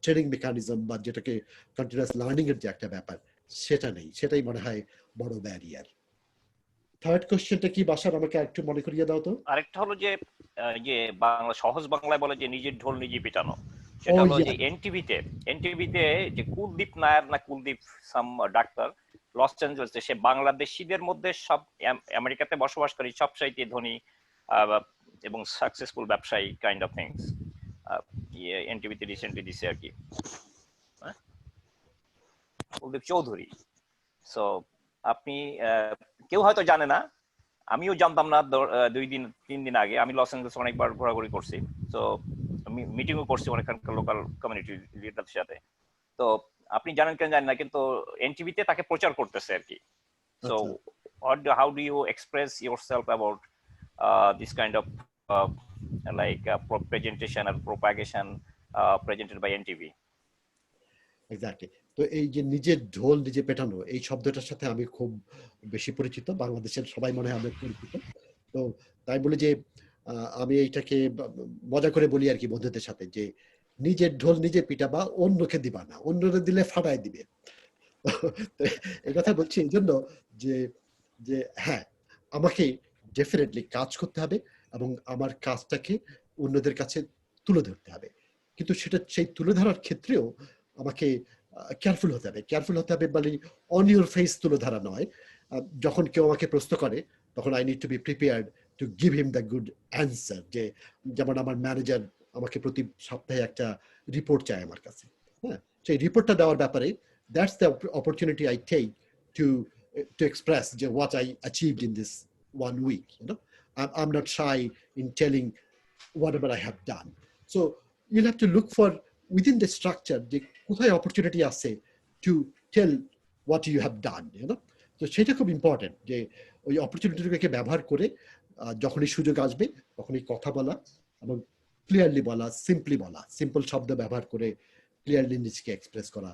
ট্রেনিং মেকানিজম বা যেটাকে কন্টিনিউয়াস লার্নিং এর যে একটা ব্যাপার সেটা নেই, সেটাই মনে হয় বড় ব্যারিয়ার। থার্ড কোশ্চেনটা কি বাসার, আমাকে একটু মনে করিয়ে দাও তো। আরেকটা হলো যে যে বাংলা সহজ বাংলায় বলে যে নিজের ঢোল নিজে পিটানো, সেটা হলো যে এনটিভিতে যে কুলদীপ নায়ার না কুলদীপ সাম ডাক্তার লস অ্যাঞ্জেলেসে, সে বাংলাদেশিদের মধ্যে সব আমেরিকাতে বসবাসকারী সবচাইতে ধনী এবং সাকসেসফুল ব্যবসায়ী কাইন্ড অফ থিংস এনটিভিতে রিসেন্টলি দিছে আর কি, কুলদীপ চৌধুরী। সো আপনি কেউ হয়তো জানে না, আমিও জানতাম না 2-3 দিন আগে। আমি লস অ্যাঞ্জেলেস অনেকবার ঘোরাঘুরি করছি, তো আমি মিটিংও করছি অনেকখানকার লোকাল কমিউনিটি লিডারদের সাথে। তো আপনি জানেন কেন জানেন না, কিন্তু এনটিভিতে তাকে প্রচার করতেছে আর কি। So how do you express yourself about this kind of like presentation or propagation presented by NTV? Exactly. তো এই যে নিজের ঢোল নিজে পেটানো, এই শব্দটার সাথে আমি খুব বেশি পরিচিত, বাংলাদেশের সবাই মনে হয় আমি পরিচিত। তো তাই বলি যে আমি এইটাকে মজা করে বলি আর কি বন্ধুদের সাথে, যে নিজের ঢোল নিজে পিটাবা, অন্যকে দিবা না, অন্যরা দিলে ফাটায় দিবে। এই কথা বলছি এই জন্য যে হ্যাঁ, আমাকে ডেফিনেটলি কাজ করতে হবে এবং আমার কাজটাকে অন্যদের কাছে তুলে ধরতে হবে, কিন্তু সেটা সেই তুলে ধরার ক্ষেত্রেও আমাকে কেয়ারফুল হতে হবে বলি অন ইউর ফেস তুলে ধরা নয়। যখন কেউ আমাকে প্রশ্ন করে তখন I need two be prepared to give him the good answer. যেমন আমার ম্যানেজার আমাকে প্রতি সপ্তাহে একটা রিপোর্ট চায় আমার কাছে, হ্যাঁ, সেই রিপোর্টটা দেওয়ার ব্যাপারে that's the opportunity I take to express what I achieved in this 1 week. You know, I'm not shy in telling whatever I have done. So you'll have to look for within the structure যে কোথায় opportunity আছে to tell what you have done, তো সেটা খুব important যে ওই অপরচুনিটিটাকে ব্যবহার করে যখনই সুযোগ আসবে তখনই কথা বলা এবং ক্লিয়ারলি বলা, সিম্পলি বলা, সিম্পল শব্দ ব্যবহার করে ক্লিয়ারলি নিজেকে এক্সপ্রেস করা,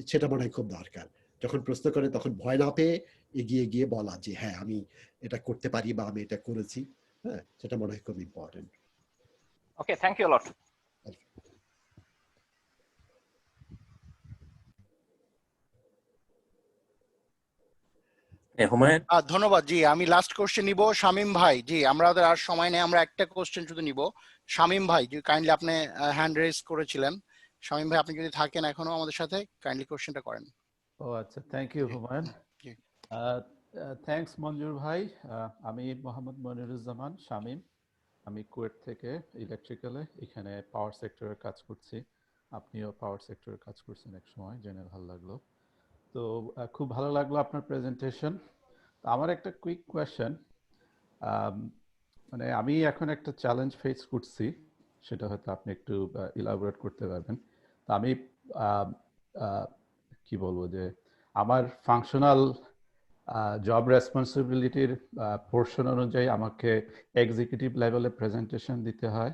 সেটা মনে হয় খুব দরকার। যখন প্রশ্ন করে তখন ভয় না পেয়ে এগিয়ে গিয়ে বলা যে হ্যাঁ আমি এটা করতে পারি বা আমি এটা করেছি, হ্যাঁ, সেটা মনে হয় খুব important. Okay, thank you lot. Humayun, ধন্যবাদ। জি, আমি লাস্ট কোশ্চেন নিব শামীম ভাই। জি, আমাদের আর সময় নেই, আমরা একটা কোশ্চেন শুধু নিব। শামীম ভাই, যে কাইন্ডলি আপনি হ্যান্ড রেজ করেছিলেন, শামীম ভাই আপনি যদি থাকেন এখনো আমাদের সাথে, কাইন্ডলি কোশ্চেনটা করেন। ও আচ্ছা, থ্যাংক ইউ হুমায়ুন। থ্যাঙ্কস মঞ্জুর ভাই। আমি মোহাম্মদ মনিরুজ্জামান শামীম, আমি কুয়েট থেকে ইলেকট্রিক্যালে এখানে পাওয়ার সেক্টরে কাজ করছি। আপনিও পাওয়ার সেক্টরে কাজ করছেন এক সময়, জেনে ভালো লাগলো। তো খুব ভালো লাগলো আপনার প্রেজেন্টেশন। আমার একটা কুইক কোয়েশ্চেন, মানে আমি এখন একটা চ্যালেঞ্জ ফেস করছি, সেটা হয়তো আপনি একটু ইলাবোরেট করতে পারবেন। তো আমি কি বলবো যে আমার ফাংশনাল জব রেসপন্সিবিলিটির পোর্শন অনুযায়ী আমাকে এক্সিকিউটিভ লেভেলে প্রেজেন্টেশন দিতে হয়,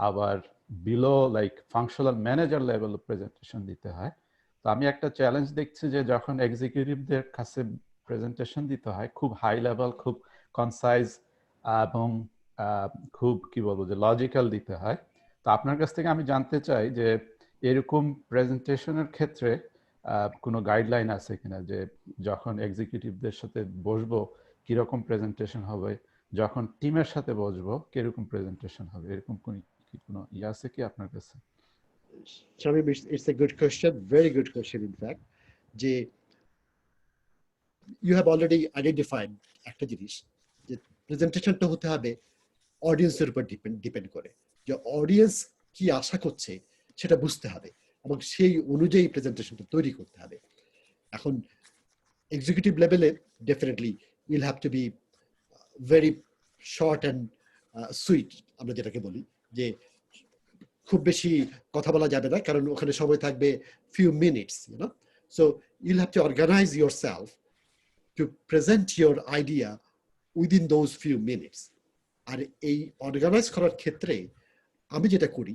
আবার বিলো লাইক ফাংশনাল ম্যানেজার লেভেলে প্রেজেন্টেশন দিতে হয়। তো আমি একটা চ্যালেঞ্জ দেখছি যে যখন এক্সিকিউটিভদের কাছে প্রেজেন্টেশন দিতে হয় খুব হাই লেভেল, খুব কনসাইজ এবং খুব কি বলবো যে লজিক্যাল দিতে হয়। তো আপনার কাছ থেকে আমি জানতে চাই যে এরকম প্রেজেন্টেশনের ক্ষেত্রে কোনো গাইডলাইন আছে কিনা, যে যখন এক্সিকিউটিভদের সাথে বসবো কিরকম প্রেজেন্টেশন হবে, যখন টিমের সাথে বসবো কিরকম প্রেজেন্টেশন হবে, এরকম কোনো ইয়ে আছে কি আপনার কাছে? Shamim, it's a good question, very good question in fact. যে you have already identified একটা জিনিস, যে প্রেজেন্টেশনটা হতে হবে অডিয়েন্সের উপর ডিপেন্ড করে, যে অডিয়েন্স কি আশা করছে সেটা বুঝতে হবে এবং সেই অনুযায়ী প্রেজেন্টেশনটা তৈরি করতে হবে। এখন এক্সিকিউটিভ লেভেলে definitely will have to be very short and sweet, আমরা যেটাকে বলি, যে খুব বেশি কথা বলা যাবে না, কারণ ওখানে সময় থাকবে few minutes, so you'll have to organize yourself to present your idea within those few minutes. আর এই অর্গানাইজ করার ক্ষেত্রে আমি যেটা করি,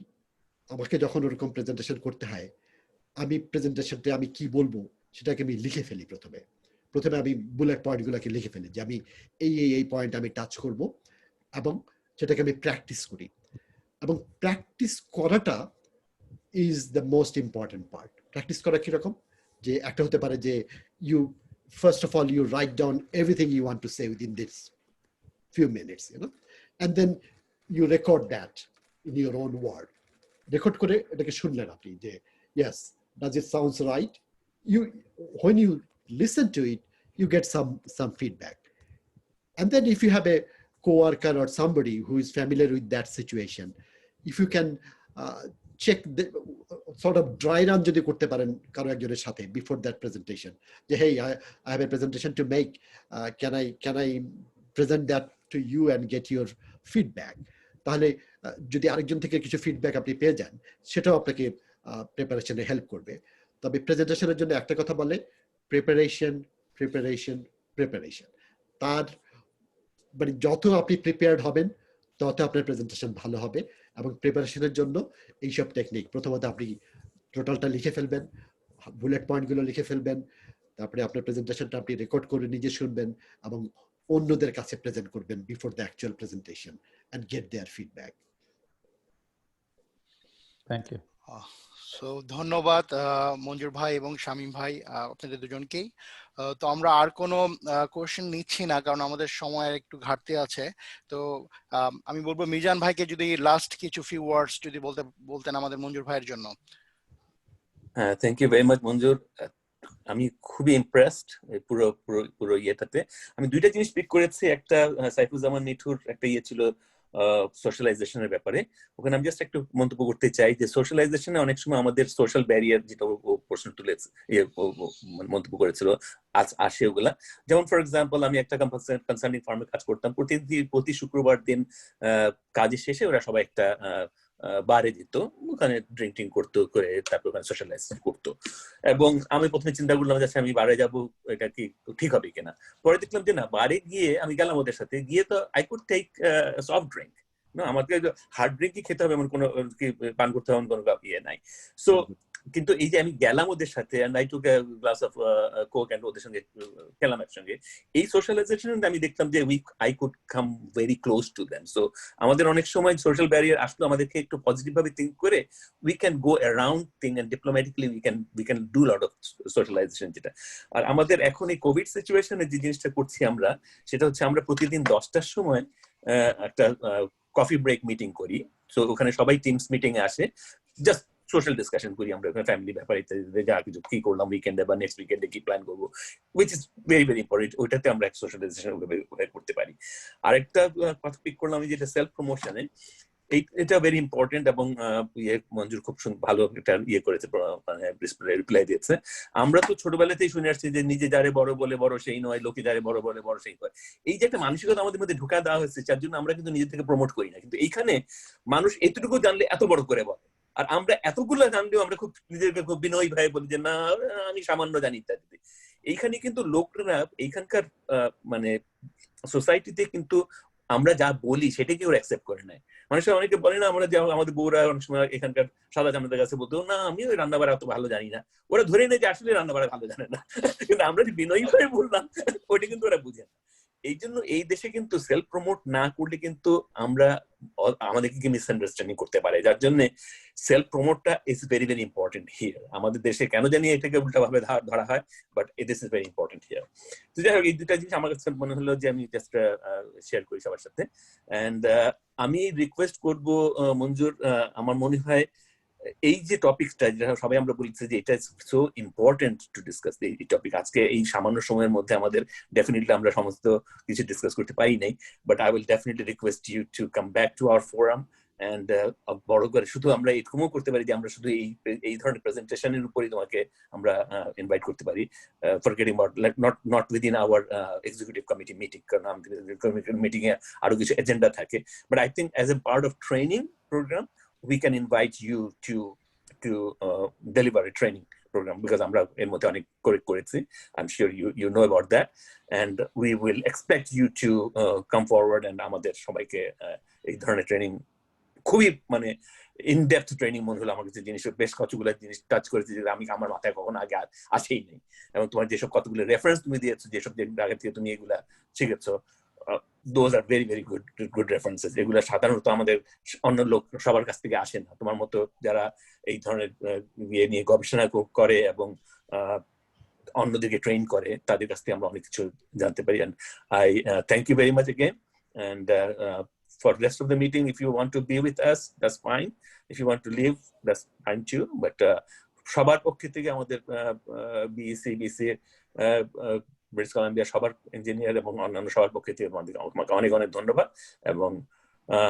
আমাকে যখন ওরকম প্রেজেন্টেশন করতে হয়, আমি প্রেজেন্টেশনটা আমি কি বলবো সেটাকে আমি লিখে ফেলি। প্রথমে আমি বুলেট পয়েন্টগুলোকে লিখে ফেলি যে আমি এই পয়েন্ট আমি টাচ করব, এবং সেটাকে আমি প্র্যাকটিস করি। এবং প্র্যাকটিস করাটা is the most important part. Practice করা কিরকম, যে একটা হতে পারে যে you first of all you write down everything you want to say within this few minutes, and then you record that in your own word. Record করে এটাকে শুনলেন আপনি যে yes, does it sounds right? When you listen to it, you get some feedback. And then if you have a co-worker or somebody who is familiar with that situation, if you can check the sort of dry run যদি করতে পারেন কারো একজনের সাথে before that presentation, যে hey, I have a presentation to make, can I present that to you and get your feedback, তাহলে যদি আরেকজন থেকে কিছু ফিডব্যাক আপনি পেয়ে যান সেটাও আপনাকে প্রিপারেশনে হেল্প করবে। তবে প্রেজেন্টেশনের জন্য একটা কথা বলে, প্রিপারেশন। তার মানে যত আপনি প্রিপেয়ার্ড হবেন তত আপনার প্রেজেন্টেশন ভালো হবে। এবং প্রিপারেশনের জন্য এইসব টেকনিক, প্রথমত আপনি টোটালটা লিখে ফেলবেন, বুলেট পয়েন্টগুলো লিখে ফেলবেন, তারপরে আপনার প্রেজেন্টেশনটা আপনি রেকর্ড করে নিজে শুনবেন এবং অন্যদের কাছে প্রেজেন্ট করবেন before the actual presentation and get their feedback. Thank you. So ধন্যবাদ মঞ্জুর ভাই এবং শামীম ভাই, আপনাদের দুজনকেই। তো আমরা আর কোনো কোশ্চেন নিচ্ছি না, কারণ আমাদের সময়ের একটু ঘাটতি আছে। তো আমি বলবো মিজান ভাইকে যদি লাস্ট কিছু ফিউ ওয়ার্ডস যদি বলতেন আমাদের মঞ্জুর ভাইয়ের জন্য। হ্যাঁ, thank you very much Manjur. আমি খুবই ইমপ্রেসড পুরো ইয়েটাতে। আমি দুইটা জিনিস পিক করেছি, একটা সাইফুজ্জামান নিঠুর একটা ইয়ে ছিল সোশ্যালাইজেশনের ব্যাপারে, ওখানে আমি জাস্ট একটু মন্তব্য করতে চাই যে সোশ্যালাইজেশনে অনেক সময় আমাদের সোশ্যাল ব্যারিয়ার, যেটা ও প্রশ্ন তুলেছে, মন্তব্য করেছিল, আসে ওগুলা। যেমন ফর এক্সাম্পল আমি একটা কনসাল্টিং ফার্মে কাজ করতাম, প্রতি শুক্রবার দিন কাজের শেষে ওরা সবাই একটা বারে যেত, ওখানে ড্রিঙ্কিং করতো, করে তারপর ওখানে সোশ্যালাইজ করতো। এবং আমি প্রথমে চিন্তা করলাম যে আমি বারে যাব, এটা কি ঠিক হবে কিনা। পরে দেখলাম যে না, বারে গিয়ে আমি গেলাম ওদের সাথে, গিয়ে তো I could take soft drink, না আমাকে হার্ড ড্রিঙ্কই খেতে হবে এমন কোনো, পান করতে হবে এমন কোনো ইয়ে নাই। সো কিন্তু এই যে আমি গেলাম ওদের সাথে, and I took a glass of coke and ওদের সঙ্গে খেলাম একসঙ্গে, এই সোশ্যালাইজেশন আমি দেখতাম যে I could come very close to them. So আমাদের অনেক সময় সোশ্যাল ব্যারিয়ার আসলে আমাদেরকে একটু পজিটিভ ভাবে থিঙ্ক করে we can go around thing and diplomatically we can do lot of socialization. যেটা আর আমাদের এখন এই কোভিড সিচুয়েশনে যে জিনিসটা করছি আমরা, সেটা হচ্ছে আমরা প্রতিদিন 10টার সময় একটা কফি ব্রেক মিটিং করি। সো ওখানে সবাই টিমস মিটিং এ আসে, জাস্ট সোশ্যাল ডিসকাশন করি আমরা, ফ্যামিলি ব্যাপার ইত্যাদি, যা কিছু কি করলাম উইকেন্ডে বা নেক্সট উইকেন্ডে কি প্ল্যান করবো, which is very very important. ওইটাতে আমরা এক সোশ্যালাইজেশন করতে পারি। আরেকটা কথা পিক করলাম আমি, যেটা সেলফ প্রমোশনে, এটা ভেরি ইম্পর্টেন্ট। এবং মঞ্জুর খুব ভালো একটা করেছে, মানে রিপ্লাই দিয়েছে। আমরা তো ছোটবেলাতেই শুনে আসছি যে নিজে যারে বড় বলে বড় সেই নয়, লোকে যারে বড় বলে বড় সেই হয়। এই যে একটা মানসিকতা আমাদের মধ্যে ঢুকা দেওয়া হয়েছে, যার জন্য আমরা কিন্তু নিজে থেকে প্রমোট করি না। কিন্তু এইখানে মানুষ এতটুকু জানলে এত বড় করে বলে, আর আমরা এতগুলো জানলেও আমরা খুব নিজেকে খুব বিনয়ী ভাবে বলি যে না আমি সামান্য জানি ইত্যাদি। এইখানে কিন্তু লোকরা এইখানকার মানে সোসাইটিতে কিন্তু আমরা যা বলি সেটাকে ওরা অ্যাকসেপ্ট করে নেয়। মানুষের অনেকে বলে না, আমরা আমাদের বউরা অনেক সময় এখানকার সাদা জামাদের কাছে বলতো না আমি ওই রান্না বাড়া অত ভালো জানি না, ওরা ধরে নেয় যে আসলে রান্না বাড়া ভালো জানে না। কিন্তু আমরা যে বিনয়ী ভাবে বললাম ওইটা কিন্তু ওরা বুঝে না। এই জন্য এই দেশে কিন্তু সেলফ প্রমোট না করলে কিন্তু আমরা আমাদেরকে মিসআন্ডারস্ট্যান্ডিং করতে পারে, যার জন্য সেলফ প্রমোটটা is very very important here. আমাদের দেশে কেন জানি এটাকে উল্টাভাবে ধরা হয়, but this is very important here. তো যাই হোক, এই দুটা জিনিস আমার কাছে মনে হলো যে আমি জাস্ট শেয়ার করি সবার সাথে। এন্ড আমি রিকোয়েস্ট করব মঞ্জুর, আমার মনে হয় এই যে টপিকটা যেটা সবাই আমরা বলছি যে এটা সো ইম্পর্টেন্ট টু ডিসকাস এই টপিক, আজকে এই সামান্য সময়ের মধ্যে আমাদের ডেফিনেটলি আমরা সমস্ত কিছু ডিসকাস করতে পারি নাই, but I will definitely request you to come back to our forum. And বড় করে শুধু আমরা এরকমও করতে পারি যে আমরা শুধু এই ধরনের প্রেজেন্টেশনের উপরই তোমাকে আমরা ইনভাইট করতে পারি, forgetting about not within our executive committee meeting, কারণ আমাদের মিটিং এ আরো কিছু এজেন্ডা থাকে। But I think as a part of training program we can invite you to deliver a training program, because আমরা এর মধ্যে অনেক করেছি, I'm sure you know about that, and we will expect you to come forward and আমাদের সবাইকে এই ধরনের training, খুবই মানে ইন ডেপথ ট্রেনিং মনে হলো আমার কাছে। জিনিস বেশ কতগুলো জিনিস টাচ করেছি যেটা আমি আমার মাথায় কখনো আগে আসেই নেই। এবং তোমার যেসব কতগুলো রেফারেন্স তুমি দিয়েছো, যেসব আগে থেকে তুমি এগুলা শিখেছো, those are very very good references. এগুলো সাধারণত আমাদের অন্য লোক সবার কাছ থেকে আসে না। তোমার মতো যারা এই ধরনের ইয়ে নিয়ে গবেষণা করে এবং অন্যদিকে ট্রেন করে, তাদের কাছ থেকে আমরা অনেক কিছু জানতে পারি। And I thank you very much again, and for the rest of the meeting, if you want to be with us, that's fine. If you want to leave, that's fine too. But সবার পক্ষ থেকে আমাদের BC British Columbia সবার engineer এবং অন্যান্য সবার পক্ষে থেকে তোমাকে অনেক অনেক ধন্যবাদ। এবং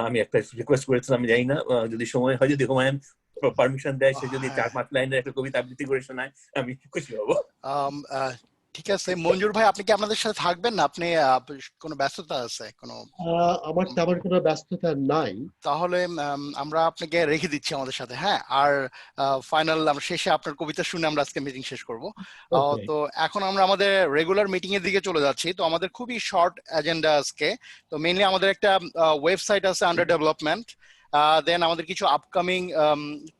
আমি একটা রিকোয়েস্ট করেছিলাম, আমি জানি না যদি সময় হয়, যদি হুমায়ুন পারমিশন দেয়, সে যদি 4-5 লাইনের একটা কবিতা আবৃত্তি করে শোনায় আমি খুশি হব। ঠিক আছে মঞ্জুর ভাই, আপনি কি আপনাদের সাথে থাকবেন না? আপনি কোনো ব্যস্ততা আছে? আমার তেমন কোনো ব্যস্ততা নাই। তাহলে আমরা আপনাকে রেখে দিচ্ছি আমাদের সাথে, হ্যাঁ। আর ফাইনাল আমরা শেষে আপনার কবিতা শুনে আমরা আজকে মিটিং শেষ করব। তো এখন আমরা আমাদের রেগুলার মিটিং এর দিকে চলে যাচ্ছি। তো আমাদের খুবই শর্ট এজেন্ডা আজকে। তো মেইনলি আমাদের একটা ওয়েবসাইট আছে আন্ডার ডেভেলপমেন্ট, দেন আমাদের কিছু আপকামিং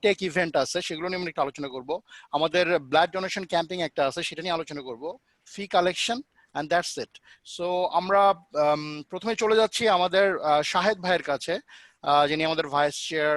টেক ইভেন্ট আছে, সেগুলো নিয়ে আমরা একটু আলোচনা করব। আমাদের ব্লাড ডোনেশন ক্যাম্পিং একটা আছে, সেটা নিয়ে আলোচনা করব, ফি collection, and that's it. So আমরা প্রথমে চলে যাচ্ছি আমাদের শাহেদ ভাইয়ের কাছে, যিনি আমাদের ভাইস চেয়ার